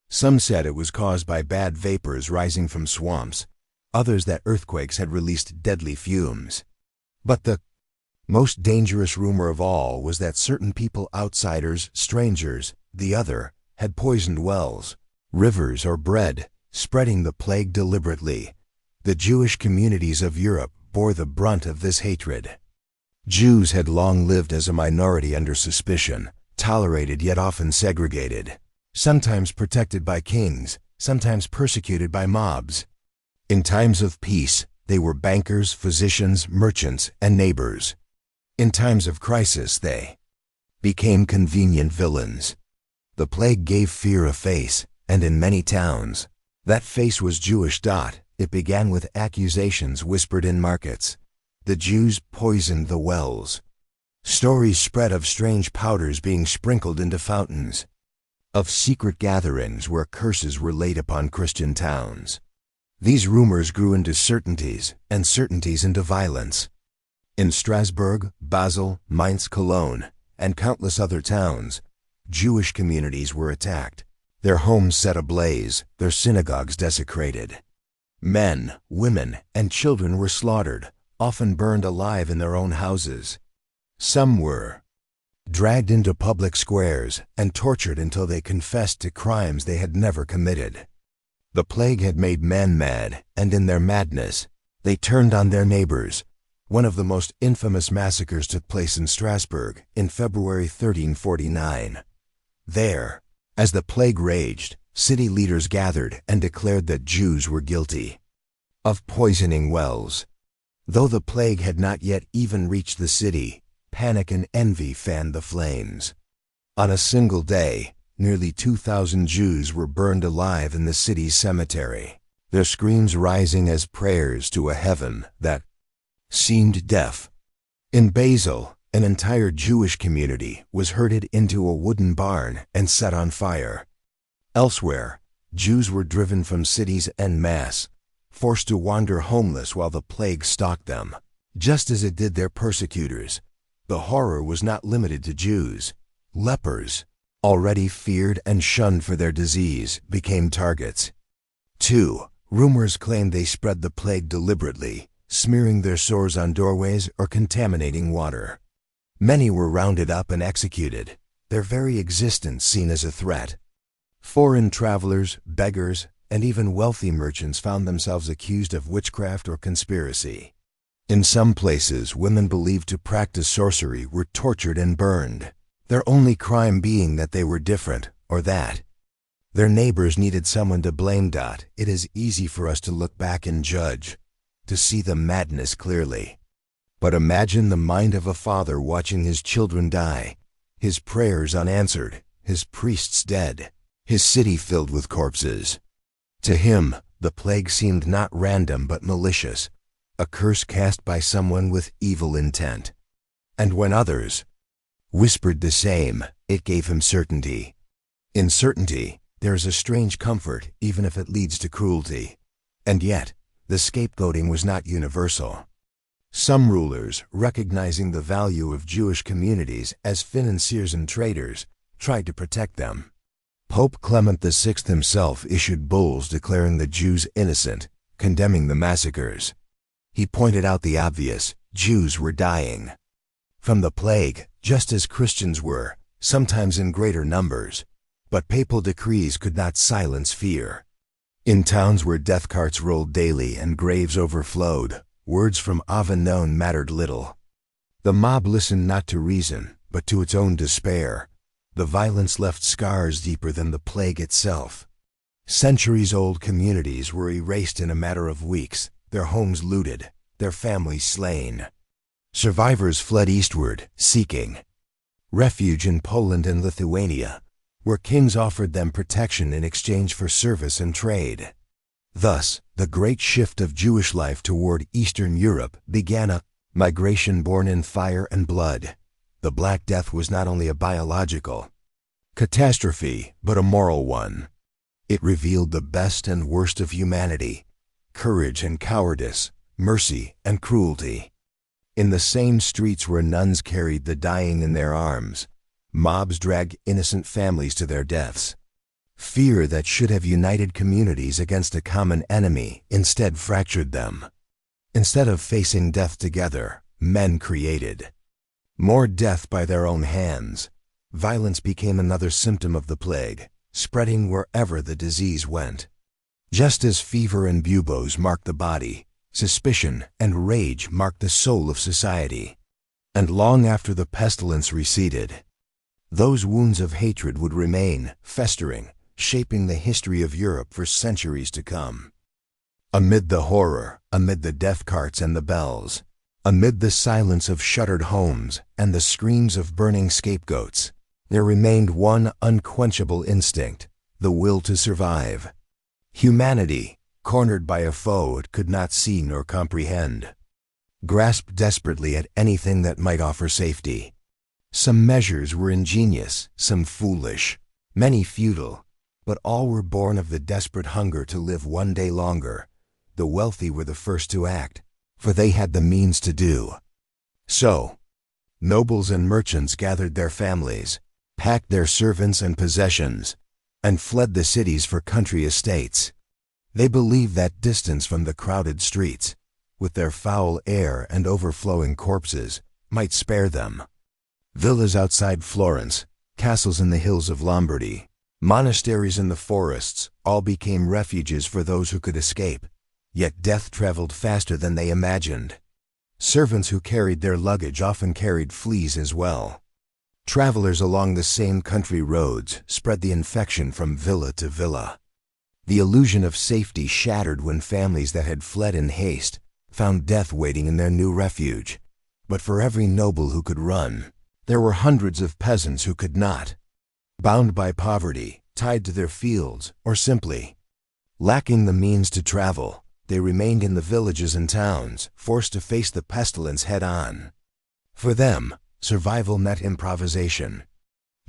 Some said it was caused by bad vapors rising from swamps, others that earthquakes had released deadly fumes. But the most dangerous rumor of all was that certain people, outsiders, strangers, the other, had poisoned wells, rivers, or bread, spreading the plague deliberately. The Jewish communities of Europe bore the brunt of this hatred. Jews had long lived as a minority under suspicion, tolerated yet often segregated, sometimes protected by kings, sometimes persecuted by mobs. In times of peace, they were bankers, physicians, merchants, and neighbors. In times of crisis, they became convenient villains. The plague gave fear a face, and in many towns, that face was Jewish. It began with accusations whispered in markets. The Jews poisoned the wells. Stories spread of strange powders being sprinkled into fountains, of secret gatherings where curses were laid upon Christian towns. These rumors grew into certainties, and certainties into violence. In Strasbourg, Basel, Mainz, Cologne, and countless other towns, Jewish communities were attacked, their homes set ablaze, their synagogues desecrated. Men, women, and children were slaughtered, often burned alive in their own houses. Some were dragged into public squares and tortured until they confessed to crimes they had never committed. The plague had made men mad, and in their madness, they turned on their neighbors. One of the most infamous massacres took place in Strasbourg in February 1349. There, as the plague raged, city leaders gathered and declared that Jews were guilty of poisoning wells. Though the plague had not yet even reached the city, panic and envy fanned the flames. On a single day, nearly 2,000 Jews were burned alive in the city's cemetery, their screams rising as prayers to a heaven that seemed deaf. In Basel, an entire Jewish community was herded into a wooden barn and set on fire. Elsewhere, Jews were driven from cities en masse, forced to wander homeless while the plague stalked them, just as it did their persecutors. The horror was not limited to Jews. Lepers, already feared and shunned for their disease, became targets. 2. Rumors claimed they spread the plague deliberately, smearing their sores on doorways or contaminating water. Many were rounded up and executed, their very existence seen as a threat. Foreign travelers, beggars, and even wealthy merchants found themselves accused of witchcraft or conspiracy. In some places, women believed to practice sorcery were tortured and burned, their only crime being that they were different, or that their neighbors needed someone to blame. It is easy for us to look back and judge, to see the madness clearly. But imagine the mind of a father watching his children die, his prayers unanswered, his priests dead, his city filled with corpses. To him, the plague seemed not random but malicious, a curse cast by someone with evil intent. And when others whispered the same, it gave him certainty. In certainty, there is a strange comfort, even if it leads to cruelty. And yet, the scapegoating was not universal. Some rulers, recognizing the value of Jewish communities as financiers and traders, tried to protect them. Pope Clement VI himself issued bulls declaring the Jews innocent, condemning the massacres. He pointed out the obvious: Jews were dying from the plague, just as Christians were, sometimes in greater numbers. But papal decrees could not silence fear. In towns where death carts rolled daily and graves overflowed, words from Avignon mattered little. The mob listened not to reason, but to its own despair. The violence left scars deeper than the plague itself. Centuries-old communities were erased in a matter of weeks, their homes looted, their families slain. Survivors fled eastward, seeking refuge in Poland and Lithuania, where kings offered them protection in exchange for service and trade. Thus, the great shift of Jewish life toward Eastern Europe began, a migration born in fire and blood. The Black Death was not only a biological catastrophe, but a moral one. It revealed the best and worst of humanity: courage and cowardice, mercy and cruelty. In the same streets where nuns carried the dying in their arms, mobs dragged innocent families to their deaths. Fear that should have united communities against a common enemy instead fractured them. Instead of facing death together, men created more death by their own hands. Violence became another symptom of the plague, spreading wherever the disease went. Just as fever and buboes marked the body, suspicion and rage marked the soul of society. And long after the pestilence receded, those wounds of hatred would remain, festering, shaping the history of Europe for centuries to come. Amid the horror, amid the death carts and the bells, amid the silence of shuttered homes and the screams of burning scapegoats, there remained one unquenchable instinct, the will to survive. Humanity, cornered by a foe it could not see nor comprehend, grasped desperately at anything that might offer safety. Some measures were ingenious, some foolish, many futile, but all were born of the desperate hunger to live one day longer. The wealthy were the first to act, for they had the means to do so. Nobles and merchants gathered their families, packed their servants and possessions, and fled the cities for country estates. They believed that distance from the crowded streets, with their foul air and overflowing corpses, might spare them. Villas outside Florence, castles in the hills of Lombardy, monasteries in the forests, all became refuges for those who could escape. Yet death traveled faster than they imagined. Servants who carried their luggage often carried fleas as well. Travelers along the same country roads spread the infection from villa to villa. The illusion of safety shattered when families that had fled in haste found death waiting in their new refuge. But for every noble who could run, there were hundreds of peasants who could not. Bound by poverty, tied to their fields, or simply lacking the means to travel, they remained in the villages and towns, forced to face the pestilence head-on. For them, survival meant improvisation.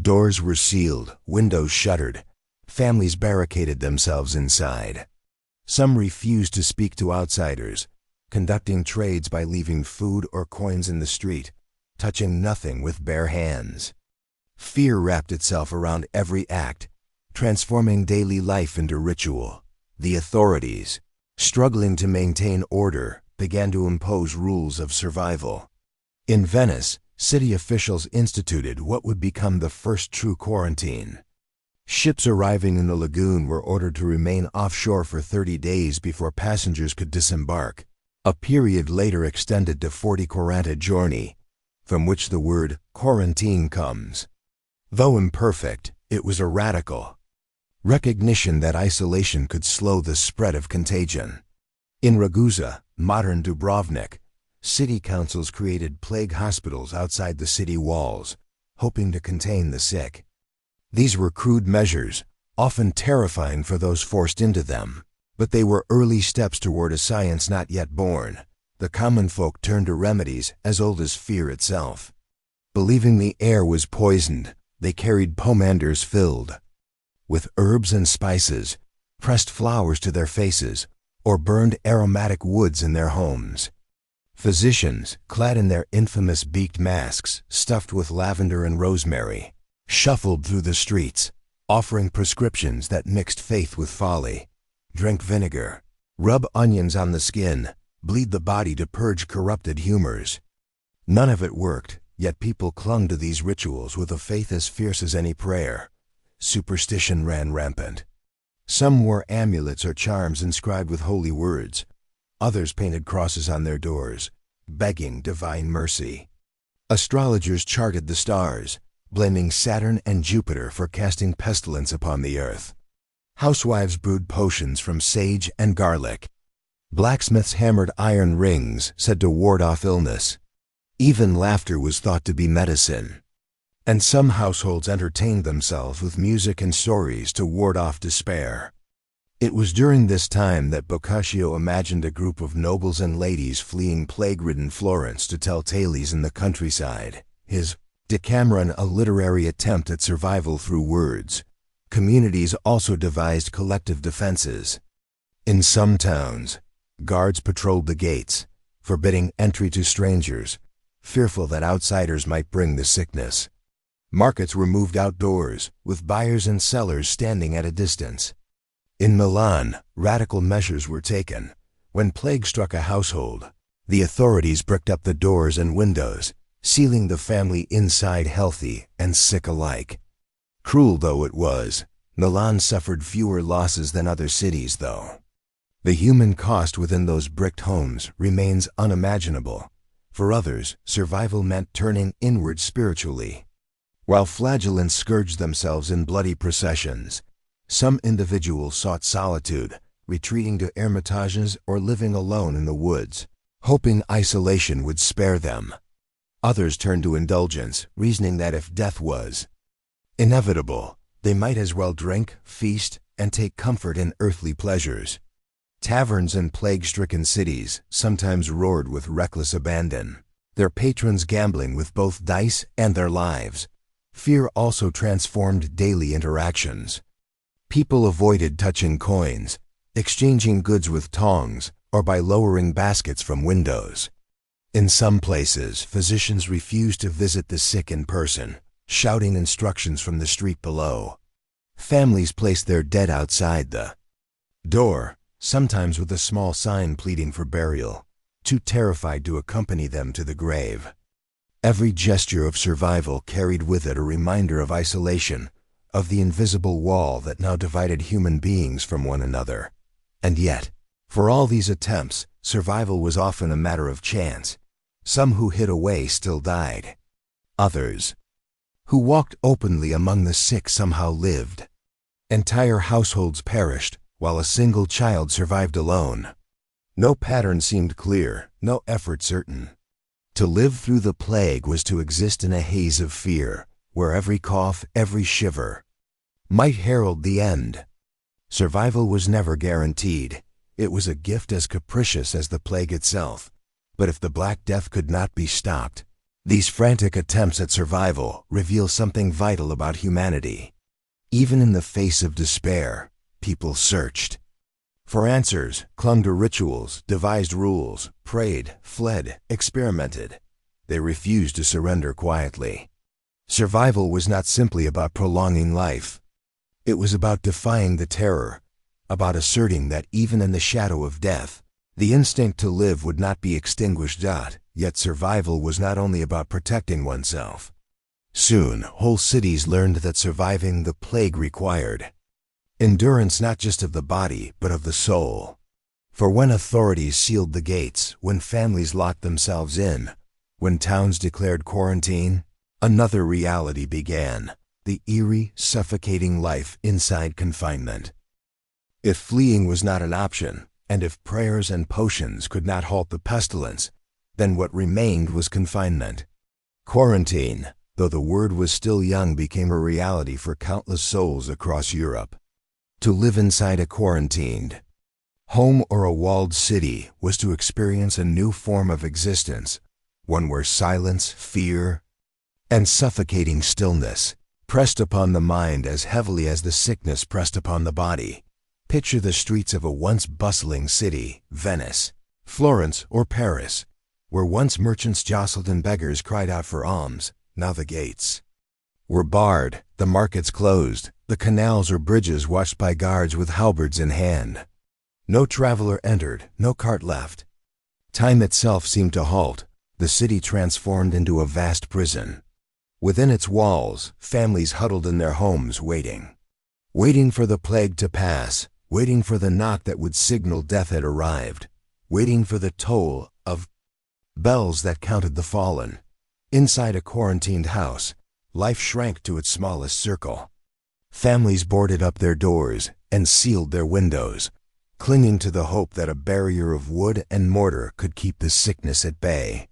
Doors were sealed, windows shuttered, families barricaded themselves inside. Some refused to speak to outsiders, conducting trades by leaving food or coins in the street, touching nothing with bare hands. Fear wrapped itself around every act, transforming daily life into ritual. The authorities, struggling to maintain order, began to impose rules of survival. In Venice, city officials instituted what would become the first true quarantine. Ships arriving in the lagoon were ordered to remain offshore for 30 days before passengers could disembark, a period later extended to 40 giorni, from which the word quarantine comes. Though imperfect, it was a radical recognition that isolation could slow the spread of contagion. In Ragusa, modern Dubrovnik, city councils created plague hospitals outside the city walls, hoping to contain the sick. These were crude measures, often terrifying for those forced into them, but they were early steps toward a science not yet born. The common folk turned to remedies as old as fear itself. Believing the air was poisoned, they carried pomanders filled with herbs and spices, pressed flowers to their faces, or burned aromatic woods in their homes. Physicians, clad in their infamous beaked masks stuffed with lavender and rosemary, shuffled through the streets, offering prescriptions that mixed faith with folly. Drink vinegar, rub onions on the skin, bleed the body to purge corrupted humors. None of it worked, yet people clung to these rituals with a faith as fierce as any prayer. Superstition ran rampant. Some wore amulets or charms inscribed with holy words. Others painted crosses on their doors, begging divine mercy. Astrologers charted the stars, blaming Saturn and Jupiter for casting pestilence upon the earth. Housewives brewed potions from sage and garlic. Blacksmiths hammered iron rings said to ward off illness. Even laughter was thought to be medicine. And some households entertained themselves with music and stories to ward off despair. It was during this time that Boccaccio imagined a group of nobles and ladies fleeing plague-ridden Florence to tell tales in the countryside. His Decameron, a literary attempt at survival through words. Communities also devised collective defenses. In some towns, guards patrolled the gates, forbidding entry to strangers, fearful that outsiders might bring the sickness. Markets were moved outdoors, with buyers and sellers standing at a distance. In Milan, radical measures were taken. When plague struck a household, the authorities bricked up the doors and windows, sealing the family inside healthy and sick alike. Cruel though it was, Milan suffered fewer losses than other cities, though. The human cost within those bricked homes remains unimaginable. For others, survival meant turning inward spiritually. While flagellants scourged themselves in bloody processions, some individuals sought solitude, retreating to hermitages or living alone in the woods, hoping isolation would spare them. Others turned to indulgence, reasoning that if death was inevitable, they might as well drink, feast, and take comfort in earthly pleasures. Taverns in plague-stricken cities sometimes roared with reckless abandon, their patrons gambling with both dice and their lives. Fear also transformed daily interactions. People avoided touching coins, exchanging goods with tongs, or by lowering baskets from windows. In some places, physicians refused to visit the sick in person, shouting instructions from the street below. Families placed their dead outside the door, sometimes with a small sign pleading for burial, too terrified to accompany them to the grave. Every gesture of survival carried with it a reminder of isolation, of the invisible wall that now divided human beings from one another. And yet, for all these attempts, survival was often a matter of chance. Some who hid away still died. Others, who walked openly among the sick, somehow lived. Entire households perished, while a single child survived alone. No pattern seemed clear, no effort certain. To live through the plague was to exist in a haze of fear, where every cough, every shiver, might herald the end. Survival was never guaranteed. It was a gift as capricious as the plague itself. But if the Black Death could not be stopped, these frantic attempts at survival reveal something vital about humanity. Even in the face of despair, people searched for answers, clung to rituals, devised rules, prayed, fled, experimented. They refused to surrender quietly. Survival was not simply about prolonging life. It was about defying the terror, about asserting that even in the shadow of death, the instinct to live would not be extinguished. Yet survival was not only about protecting oneself. Soon, whole cities learned that surviving the plague required endurance not just of the body, but of the soul. For when authorities sealed the gates, when families locked themselves in, when towns declared quarantine, another reality began: the eerie, suffocating life inside confinement. If fleeing was not an option, and if prayers and potions could not halt the pestilence, then what remained was confinement. Quarantine, though the word was still young, became a reality for countless souls across Europe. To live inside a quarantined home or a walled city was to experience a new form of existence, one where silence, fear, and suffocating stillness pressed upon the mind as heavily as the sickness pressed upon the body. Picture the streets of a once bustling city, Venice, Florence, or Paris, where once merchants jostled and beggars cried out for alms. Now the gates were barred, the markets closed, the canals or bridges watched by guards with halberds in hand. No traveler entered, no cart left. Time itself seemed to halt, the city transformed into a vast prison. Within its walls, families huddled in their homes waiting for the plague to pass, waiting for the knock that would signal death had arrived, waiting for the toll of bells that counted the fallen. Inside a quarantined house, life shrank to its smallest circle. Families boarded up their doors and sealed their windows, clinging to the hope that a barrier of wood and mortar could keep the sickness at bay.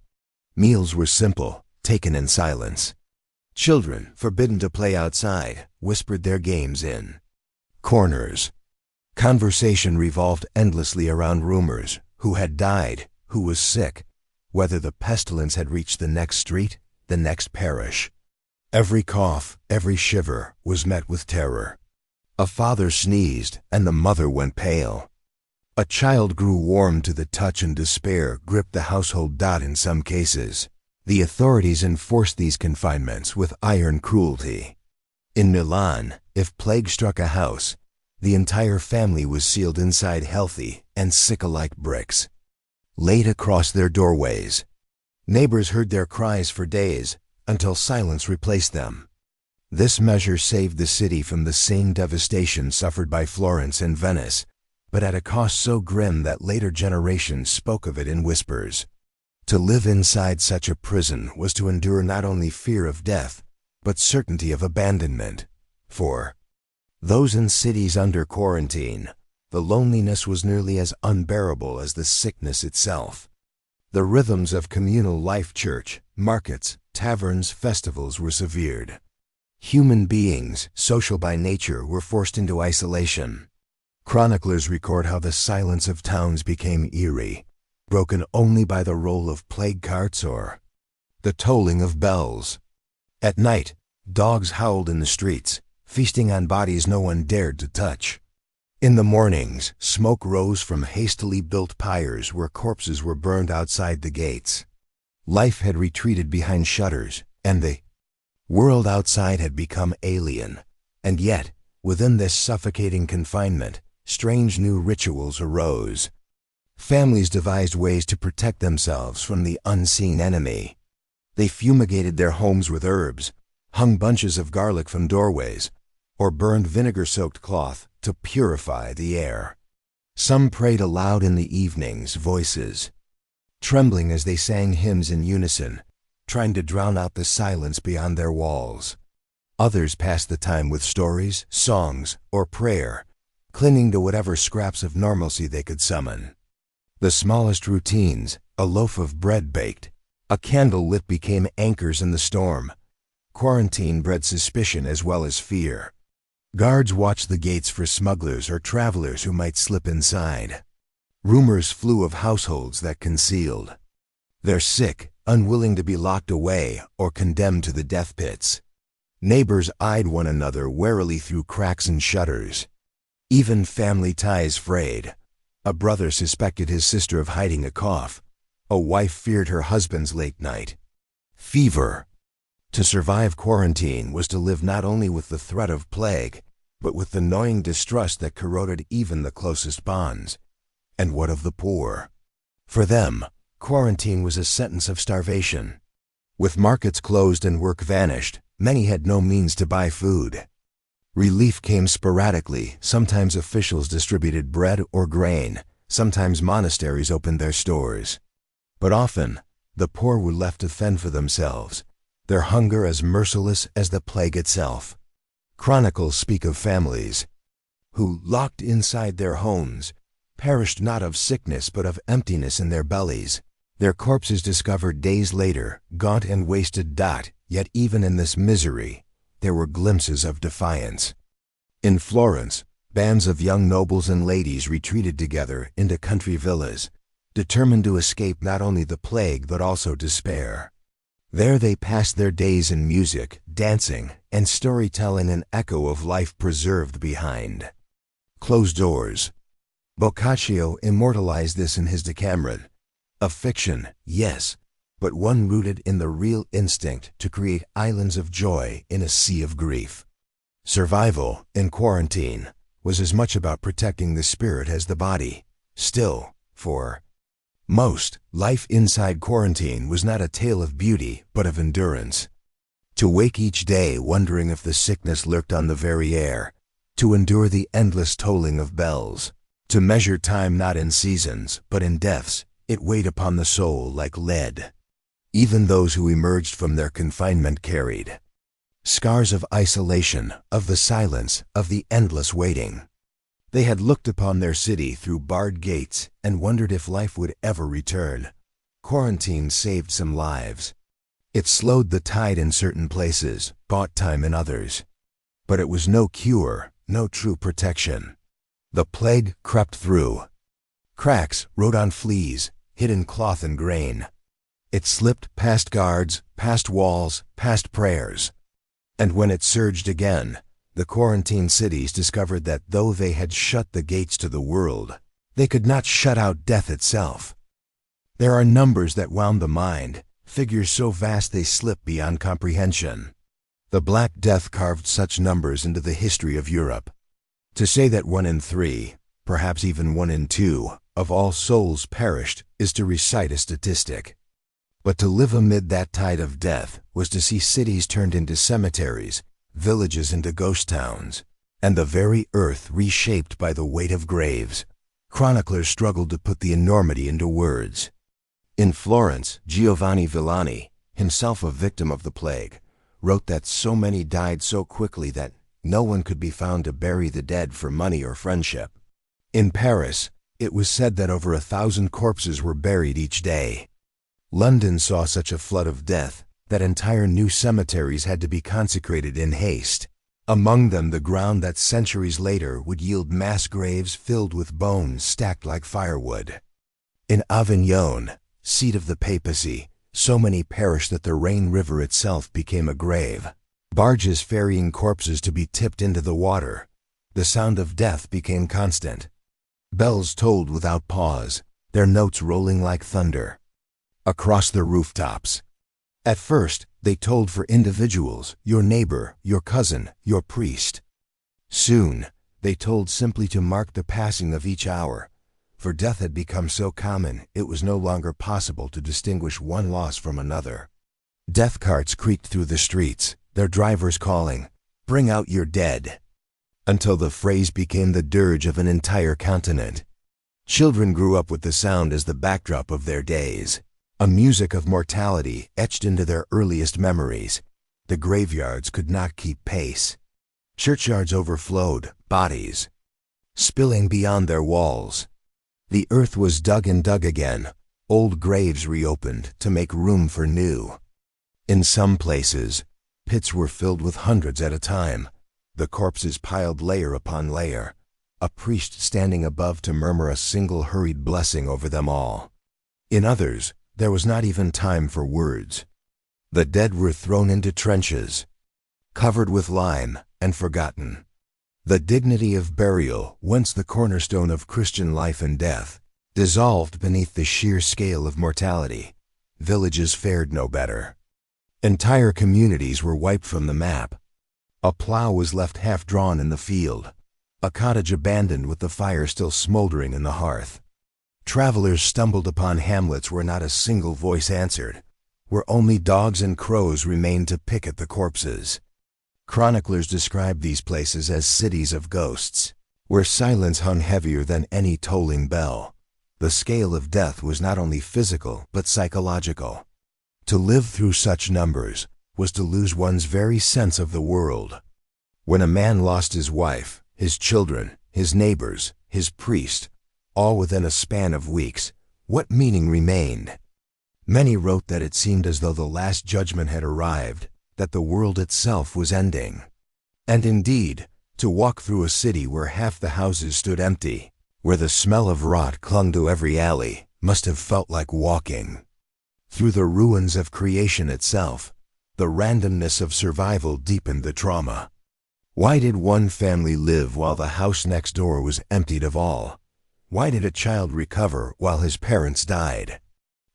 Meals were simple, taken in silence. Children, forbidden to play outside, whispered their games in corners. Conversation revolved endlessly around rumors: who had died, who was sick, whether the pestilence had reached the next street, the next parish. Every cough, every shiver was met with terror. A father sneezed, and the mother went pale. A child grew warm to the touch, and despair gripped the household. In some cases, the authorities enforced these confinements with iron cruelty. In Milan, if plague struck a house, the entire family was sealed inside, healthy and sick alike, bricks laid across their doorways. Neighbors heard their cries for days, until silence replaced them. This measure saved the city from the same devastation suffered by Florence and Venice, but at a cost so grim that later generations spoke of it in whispers. To live inside such a prison was to endure not only fear of death, but certainty of abandonment. For those in cities under quarantine, The loneliness was nearly as unbearable as the sickness itself. The rhythms of communal life, church, markets, taverns, festivals were severed. Human beings, social by nature, were forced into isolation. Chroniclers record how the silence of towns became eerie, broken only by the roll of plague carts or the tolling of bells. At night, dogs howled in the streets, feasting on bodies no one dared to touch. In the mornings, smoke rose from hastily built pyres where corpses were burned outside the gates. Life had retreated behind shutters, and the world outside had become alien. And yet, within this suffocating confinement, strange new rituals arose. Families devised ways to protect themselves from the unseen enemy. They fumigated their homes with herbs, hung bunches of garlic from doorways, or burned vinegar-soaked cloth to purify the air. Some prayed aloud in the evenings, voices trembling as they sang hymns in unison, trying to drown out the silence beyond their walls. Others passed the time with stories, songs, or prayer, clinging to whatever scraps of normalcy they could summon. The smallest routines, a loaf of bread baked, a candle lit, became anchors in the storm. Quarantine bred suspicion as well as fear. Guards watched the gates for smugglers or travelers who might slip inside. Rumors flew of households that concealed their sick, unwilling to be locked away or condemned to the death pits. Neighbors eyed one another warily through cracks in shutters. Even family ties frayed. A brother suspected his sister of hiding a cough. A wife feared her husband's late night fever. To survive quarantine was to live not only with the threat of plague, but with the gnawing distrust that corroded even the closest bonds. And what of the poor? For them, quarantine was a sentence of starvation. With markets closed and work vanished, many had no means to buy food. Relief came sporadically. Sometimes officials distributed bread or grain, sometimes monasteries opened their stores. But often, the poor were left to fend for themselves, their hunger as merciless as the plague itself. Chronicles speak of families who, locked inside their homes, perished not of sickness but of emptiness in their bellies. Their corpses discovered days later, gaunt and wasted. Yet even in this misery, there were glimpses of defiance. In Florence, bands of young nobles and ladies retreated together into country villas, determined to escape not only the plague but also despair. There they passed their days in music, dancing, and storytelling, an echo of life preserved behind closed doors. Boccaccio immortalized this in his Decameron. A fiction, yes, but one rooted in the real instinct to create islands of joy in a sea of grief. Survival, in quarantine, was as much about protecting the spirit as the body. Still, for most, life inside quarantine was not a tale of beauty, but of endurance. To wake each day wondering if the sickness lurked on the very air, to endure the endless tolling of bells, to measure time not in seasons, but in deaths, it weighed upon the soul like lead. Even those who emerged from their confinement carried scars of isolation, of the silence, of the endless waiting. They had looked upon their city through barred gates and wondered if life would ever return. Quarantine saved some lives. It slowed the tide in certain places, bought time in others. But it was no cure, no true protection. The plague crept through. Cracks wrote on fleas, hid in cloth and grain. It slipped past guards, past walls, past prayers. And when it surged again, the quarantine cities discovered that though they had shut the gates to the world, they could not shut out death itself. There are numbers that wound the mind, figures so vast they slip beyond comprehension. The Black Death carved such numbers into the history of Europe. To say that 1 in 3, perhaps even 1 in 2, of all souls perished is to recite a statistic. But to live amid that tide of death was to see cities turned into cemeteries, villages into ghost towns, and the very earth reshaped by the weight of graves. Chroniclers struggled to put the enormity into words. In Florence, Giovanni Villani, himself a victim of the plague, wrote that so many died so quickly that no one could be found to bury the dead for money or friendship. In Paris, it was said that over 1,000 corpses were buried each day. London saw such a flood of death that entire new cemeteries had to be consecrated in haste. Among them the ground that centuries later would yield mass graves filled with bones stacked like firewood. In Avignon, seat of the papacy, so many perished that the Rhine River itself became a grave. Barges ferrying corpses to be tipped into the water. The sound of death became constant. Bells tolled without pause, their notes rolling like thunder. Across the rooftops. At first, they tolled for individuals, your neighbor, your cousin, your priest. Soon, they tolled simply to mark the passing of each hour, for death had become so common it was no longer possible to distinguish one loss from another. Death carts creaked through the streets, their drivers calling, "Bring out your dead," until the phrase became the dirge of an entire continent. Children grew up with the sound as the backdrop of their days, a music of mortality etched into their earliest memories. The graveyards could not keep pace. Churchyards overflowed, bodies spilling beyond their walls. The earth was dug and dug again, old graves reopened to make room for new. In some places, pits were filled with hundreds at a time, the corpses piled layer upon layer, a priest standing above to murmur a single hurried blessing over them all. In others, there was not even time for words. The dead were thrown into trenches, covered with lime, and forgotten. The dignity of burial, once the cornerstone of Christian life and death, dissolved beneath the sheer scale of mortality. Villages fared no better. Entire communities were wiped from the map. A plow was left half-drawn in the field, a cottage abandoned with the fire still smoldering in the hearth. Travelers stumbled upon hamlets where not a single voice answered, where only dogs and crows remained to pick at the corpses. Chroniclers described these places as cities of ghosts, where silence hung heavier than any tolling bell. The scale of death was not only physical but psychological. To live through such numbers was to lose one's very sense of the world. When a man lost his wife, his children, his neighbors, his priest, all within a span of weeks, what meaning remained? Many wrote that it seemed as though the last judgment had arrived, that the world itself was ending. And indeed, to walk through a city where half the houses stood empty, where the smell of rot clung to every alley, must have felt like walking through the ruins of creation itself. The randomness of survival deepened the trauma. Why did one family live while the house next door was emptied of all? Why did a child recover while his parents died?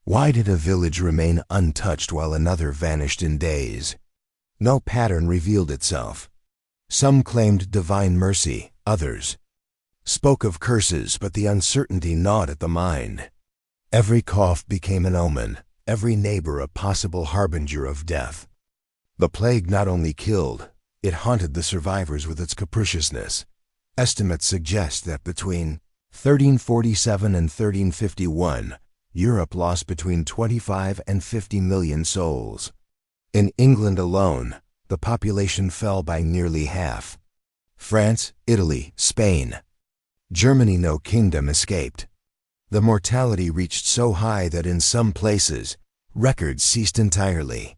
Why did a village remain untouched while another vanished in days? No pattern revealed itself. Some claimed divine mercy, others spoke of curses, but the uncertainty gnawed at the mind. Every cough became an omen, every neighbor a possible harbinger of death. The plague not only killed, it haunted the survivors with its capriciousness. Estimates suggest that between 1347 and 1351, Europe lost between 25 and 50 million souls. In England alone, the population fell by nearly half. France, Italy, Spain, Germany, no kingdom escaped. The mortality reached so high that in some places, records ceased entirely.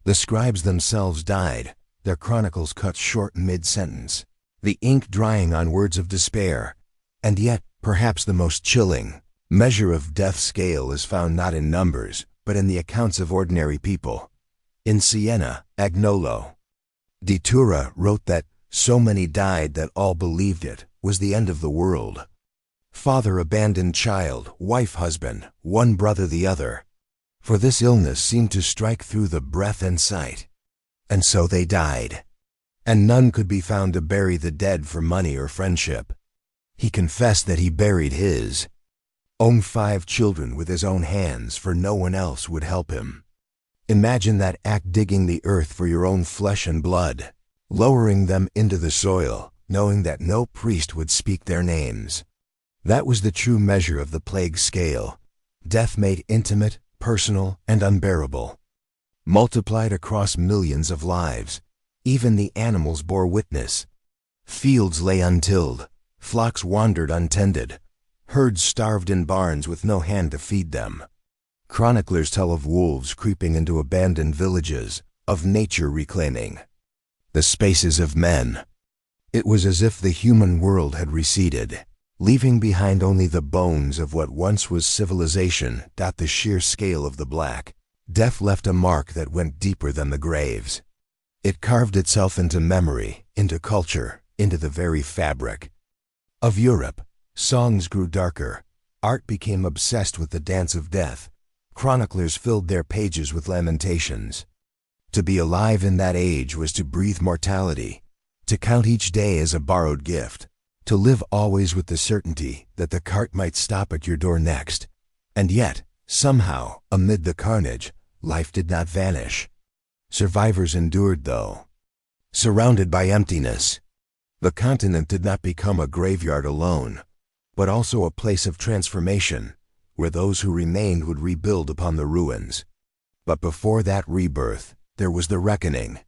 The scribes themselves died, their chronicles cut short mid-sentence, the ink drying on words of despair. And yet, perhaps the most chilling measure of death's scale is found not in numbers, but in the accounts of ordinary people. In Siena, Agnolo di Tura wrote that so many died that all believed it was the end of the world. Father abandoned child, wife husband, one brother the other. For this illness seemed to strike through the breath and sight. And so they died. And none could be found to bury the dead for money or friendship. He confessed that he buried his own 5 children with his own hands, for no one else would help him. Imagine that act, digging the earth for your own flesh and blood, lowering them into the soil, knowing that no priest would speak their names. That was the true measure of the plague scale. Death made intimate, personal, and unbearable. Multiplied across millions of lives, even the animals bore witness. Fields lay untilled, Flocks wandered untended. Herds starved in barns with no hand to feed them. Chroniclers tell of wolves creeping into abandoned villages, of nature reclaiming the spaces of men. It was as if the human world had receded, leaving behind only the bones of what once was civilization. The sheer scale of the black death left a mark that went deeper than the graves. It carved itself into memory, into culture, into the very fabric of Europe. Songs grew darker. Art became obsessed with the dance of death. Chroniclers filled their pages with lamentations. To be alive in that age was to breathe mortality, to count each day as a borrowed gift, to live always with the certainty that the cart might stop at your door next. And yet, somehow, amid the carnage, life did not vanish. Survivors endured, though. Surrounded by emptiness, the continent did not become a graveyard alone, but also a place of transformation, where those who remained would rebuild upon the ruins. But before that rebirth, there was the reckoning,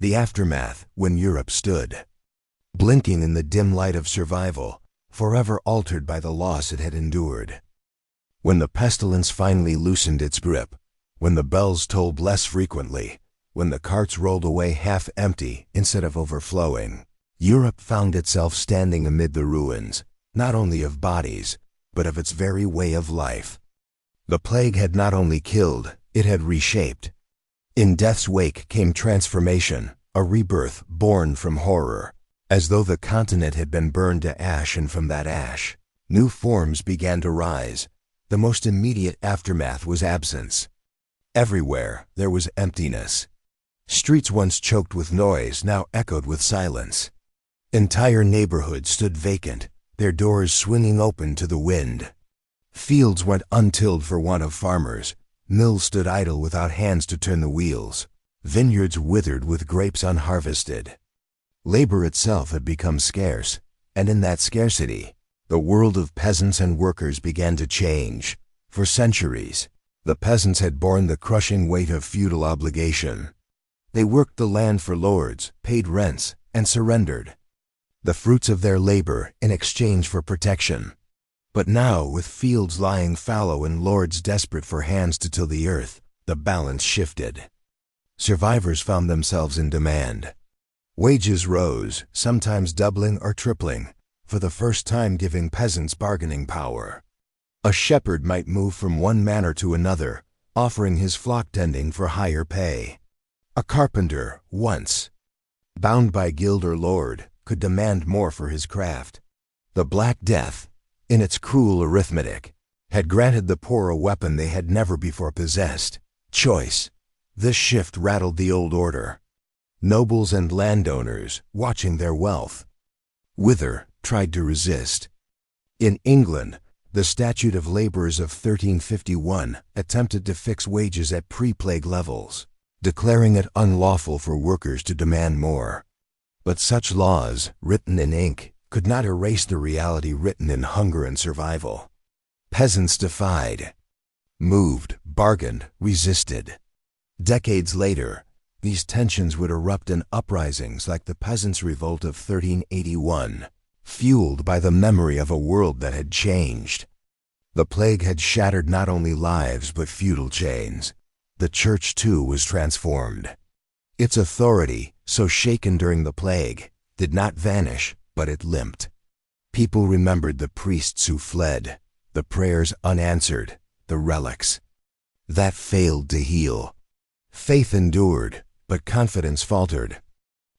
the aftermath, when Europe stood, blinking in the dim light of survival, forever altered by the loss it had endured. When the pestilence finally loosened its grip, when the bells tolled less frequently, when the carts rolled away half empty instead of overflowing, Europe found itself standing amid the ruins, not only of bodies, but of its very way of life. The plague had not only killed, it had reshaped. In death's wake came transformation, a rebirth born from horror, as though the continent had been burned to ash, and from that ash, new forms began to rise. The most immediate aftermath was absence. Everywhere there was emptiness. Streets once choked with noise now echoed with silence. Entire neighborhoods stood vacant, their doors swinging open to the wind. Fields went untilled for want of farmers. Mills stood idle without hands to turn the wheels. Vineyards withered with grapes unharvested. Labor itself had become scarce, and in that scarcity, the world of peasants and workers began to change. For centuries, the peasants had borne the crushing weight of feudal obligation. They worked the land for lords, paid rents, and surrendered the fruits of their labor in exchange for protection. But now, with fields lying fallow and lords desperate for hands to till the earth, the balance shifted. Survivors found themselves in demand. Wages rose, sometimes doubling or tripling, for the first time giving peasants bargaining power. A shepherd might move from one manor to another, offering his flock tending for higher pay. A carpenter, once bound by guild or lord, could demand more for his craft. The Black Death, in its cruel arithmetic, had granted the poor a weapon they had never before possessed: choice. This shift rattled the old order. Nobles and landowners, watching their wealth wither, tried to resist. In England, the Statute of Labourers of 1351 attempted to fix wages at pre-plague levels, declaring it unlawful for workers to demand more. But such laws, written in ink, could not erase the reality written in hunger and survival. Peasants defied, moved, bargained, resisted. Decades later, these tensions would erupt in uprisings like the Peasants' Revolt of 1381, fueled by the memory of a world that had changed. The plague had shattered not only lives but feudal chains. The church, too, was transformed. Its authority, so shaken during the plague, did not vanish, but it limped. People remembered the priests who fled, the prayers unanswered, the relics that failed to heal. Faith endured, but confidence faltered.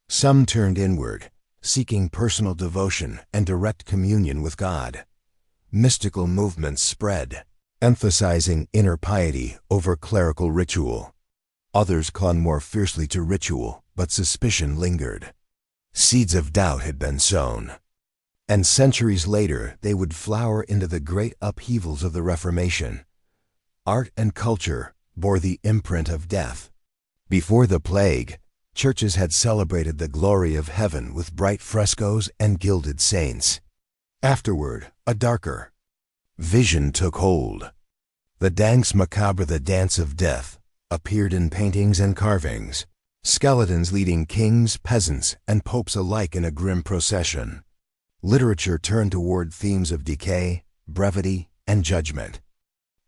Some turned inward, seeking personal devotion and direct communion with God. Mystical movements spread, emphasizing inner piety over clerical ritual. Others clung more fiercely to ritual, but suspicion lingered. Seeds of doubt had been sown, and centuries later they would flower into the great upheavals of the Reformation. Art and culture bore the imprint of death. Before the plague, churches had celebrated the glory of heaven with bright frescoes and gilded saints. Afterward, a darker vision took hold. The danse macabre, the dance of death, appeared in paintings and carvings, skeletons leading kings, peasants, and popes alike in a grim procession. Literature turned toward themes of decay, brevity, and judgment.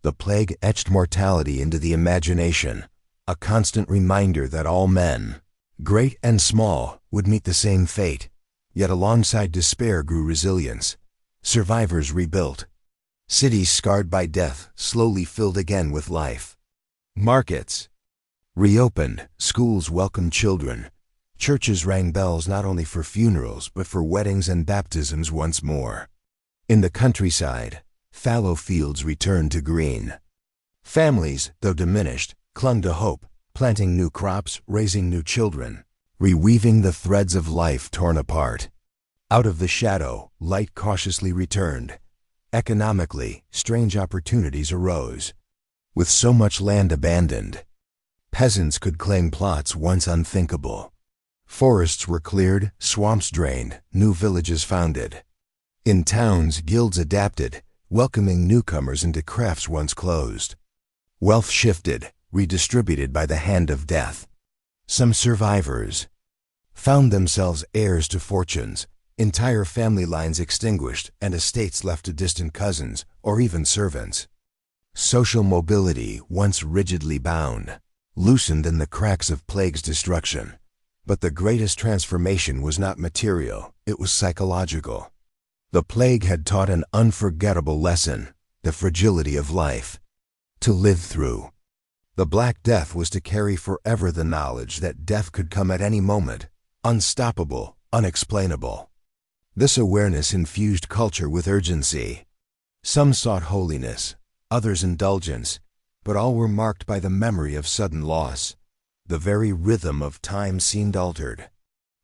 The plague etched mortality into the imagination, a constant reminder that all men, great and small, would meet the same fate. Yet alongside despair grew resilience. Survivors rebuilt. Cities scarred by death slowly filled again with life. Markets reopened, schools welcomed children. Churches rang bells not only for funerals but for weddings and baptisms once more. In the countryside, fallow fields returned to green. Families, though diminished, clung to hope, planting new crops, raising new children, reweaving the threads of life torn apart. Out of the shadow, light cautiously returned. Economically, strange opportunities arose. With so much land abandoned, peasants could claim plots once unthinkable. Forests were cleared, swamps drained, new villages founded. In towns, guilds adapted, welcoming newcomers into crafts once closed. Wealth shifted, redistributed by the hand of death. Some survivors found themselves heirs to fortunes, entire family lines extinguished and estates left to distant cousins or even servants. Social mobility, once rigidly bound, loosened in the cracks of plague's destruction. But the greatest transformation was not material, it was psychological. The plague had taught an unforgettable lesson, the fragility of life. To live through the Black Death was to carry forever the knowledge that death could come at any moment, unstoppable, unexplainable. This awareness infused culture with urgency. Some sought holiness, others indulgence, but all were marked by the memory of sudden loss. The very rhythm of time seemed altered.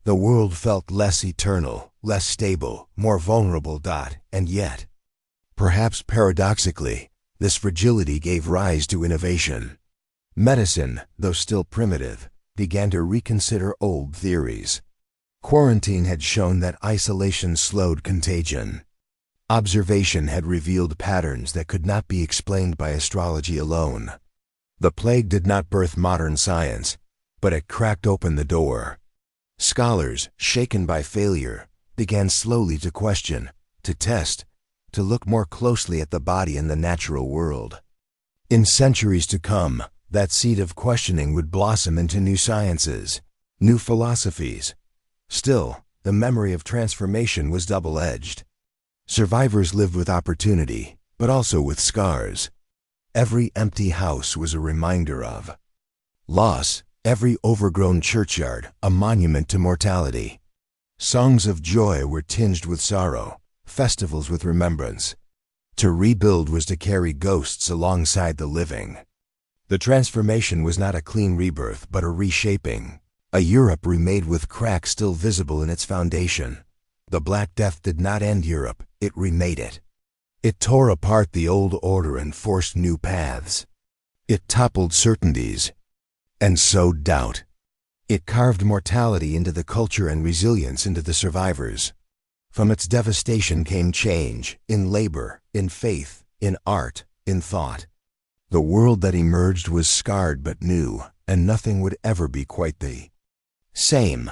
The world felt less eternal, less stable, more vulnerable. And yet, perhaps paradoxically, this fragility gave rise to innovation. Medicine, though still primitive, began to reconsider old theories. Quarantine had shown that isolation slowed contagion. Observation had revealed patterns that could not be explained by astrology alone. The plague did not birth modern science, but it cracked open the door. Scholars, shaken by failure, began slowly to question, to test, to look more closely at the body and the natural world. In centuries to come, that seed of questioning would blossom into new sciences, new philosophies. Still, the memory of transformation was double-edged. Survivors lived with opportunity, but also with scars. Every empty house was a reminder of loss, every overgrown churchyard a monument to mortality. Songs of joy were tinged with sorrow, festivals with remembrance. To rebuild was to carry ghosts alongside the living. The transformation was not a clean rebirth, but a reshaping. A Europe remade with cracks still visible in its foundation. The Black Death did not end Europe, it remade it. It tore apart the old order and forced new paths. It toppled certainties and sowed doubt. It carved mortality into the culture and resilience into the survivors. From its devastation came change, in labor, in faith, in art, in thought. The world that emerged was scarred but new, and nothing would ever be quite the same.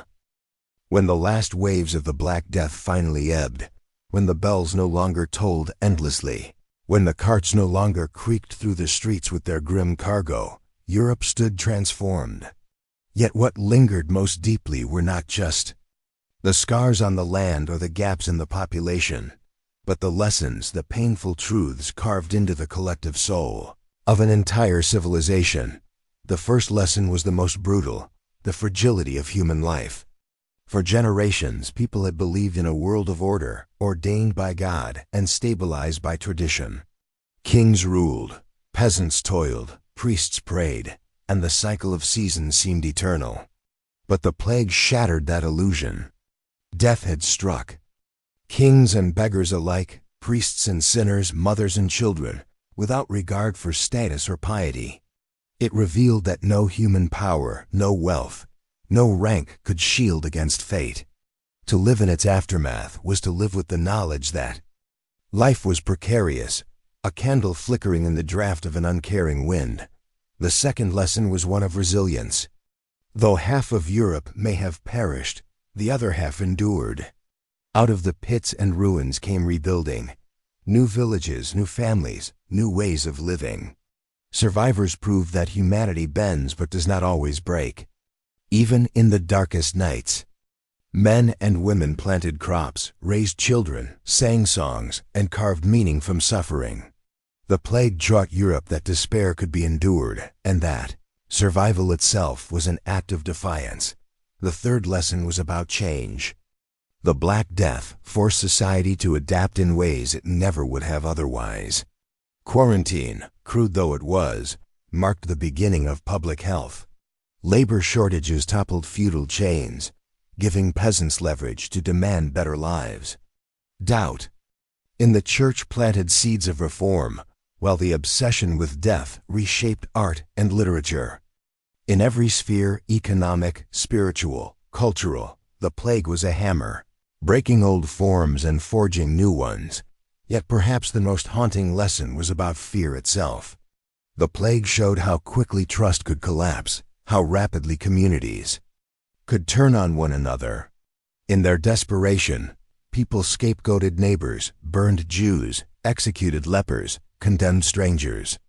When the last waves of the Black Death finally ebbed, when the bells no longer tolled endlessly, when the carts no longer creaked through the streets with their grim cargo, Europe stood transformed. Yet what lingered most deeply were not just the scars on the land or the gaps in the population, but the lessons, the painful truths carved into the collective soul of an entire civilization. The first lesson was the most brutal, the fragility of human life. For generations, people had believed in a world of order, ordained by God and stabilized by tradition. Kings ruled, peasants toiled, priests prayed, and the cycle of seasons seemed eternal. But the plague shattered that illusion. Death had struck. Kings and beggars alike, priests and sinners, mothers and children, without regard for status or piety. It revealed that no human power, no wealth, no rank could shield against fate. To live in its aftermath was to live with the knowledge that life was precarious, a candle flickering in the draft of an uncaring wind. The second lesson was one of resilience. Though half of Europe may have perished, the other half endured. Out of the pits and ruins came rebuilding. New villages, new families, new ways of living. Survivors proved that humanity bends but does not always break. Even in the darkest nights, men and women planted crops, raised children, sang songs, and carved meaning from suffering. The plague taught Europe that despair could be endured, and that survival itself was an act of defiance. The third lesson was about change. The Black Death forced society to adapt in ways it never would have otherwise. Quarantine, crude though it was, marked the beginning of public health. Labor shortages toppled feudal chains, giving peasants leverage to demand better lives. Doubt in the church planted seeds of reform, while the obsession with death reshaped art and literature. In every sphere, economic, spiritual, cultural, the plague was a hammer, breaking old forms and forging new ones. Yet perhaps the most haunting lesson was about fear itself. The plague showed how quickly trust could collapse, how rapidly communities could turn on one another. In their desperation, people scapegoated neighbors, burned Jews, executed lepers, condemned strangers.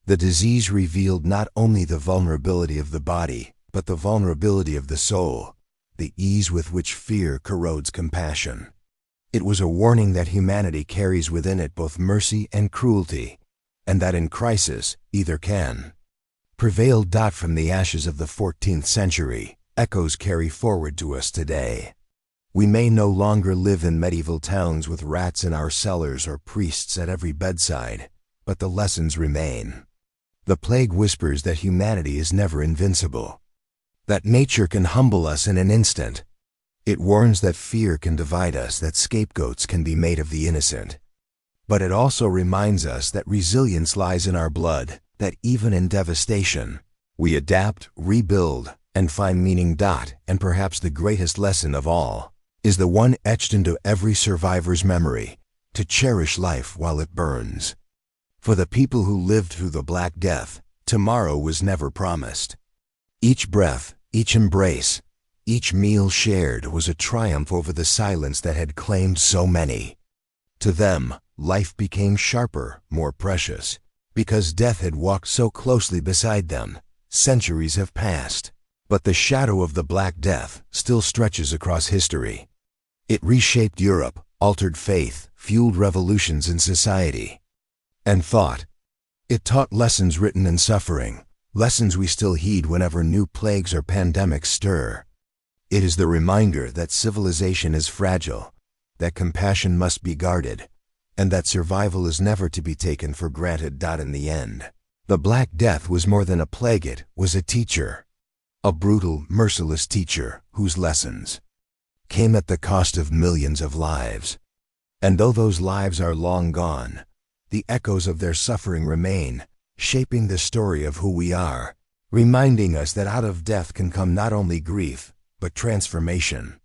The disease revealed not only the vulnerability of the body, but the vulnerability of the soul, the ease with which fear corrodes compassion. It was a warning that humanity carries within it both mercy and cruelty, and that in crisis either can prevail. From the ashes of the 14th century, echoes carry forward to us today. We may no longer live in medieval towns with rats in our cellars or priests at every bedside, but the lessons remain. The plague whispers that humanity is never invincible, that nature can humble us in an instant. It warns that fear can divide us, that scapegoats can be made of the innocent. But it also reminds us that resilience lies in our blood, that even in devastation, we adapt, rebuild, and find meaning. And perhaps the greatest lesson of all is the one etched into every survivor's memory: to cherish life while it burns. For the people who lived through the Black Death, tomorrow was never promised. Each breath, each embrace, each meal shared was a triumph over the silence that had claimed so many. To them, life became sharper, more precious, because death had walked so closely beside them. Centuries have passed, but the shadow of the Black Death still stretches across history. It reshaped Europe, altered faith, fueled revolutions in society and thought. It taught lessons written in suffering, lessons we still heed whenever new plagues or pandemics stir. It is the reminder that civilization is fragile, that compassion must be guarded, and that survival is never to be taken for granted. In the end, the Black Death was more than a plague, it was a teacher. A brutal, merciless teacher whose lessons came at the cost of millions of lives. And though those lives are long gone, the echoes of their suffering remain, shaping the story of who we are, reminding us that out of death can come not only grief, but transformation.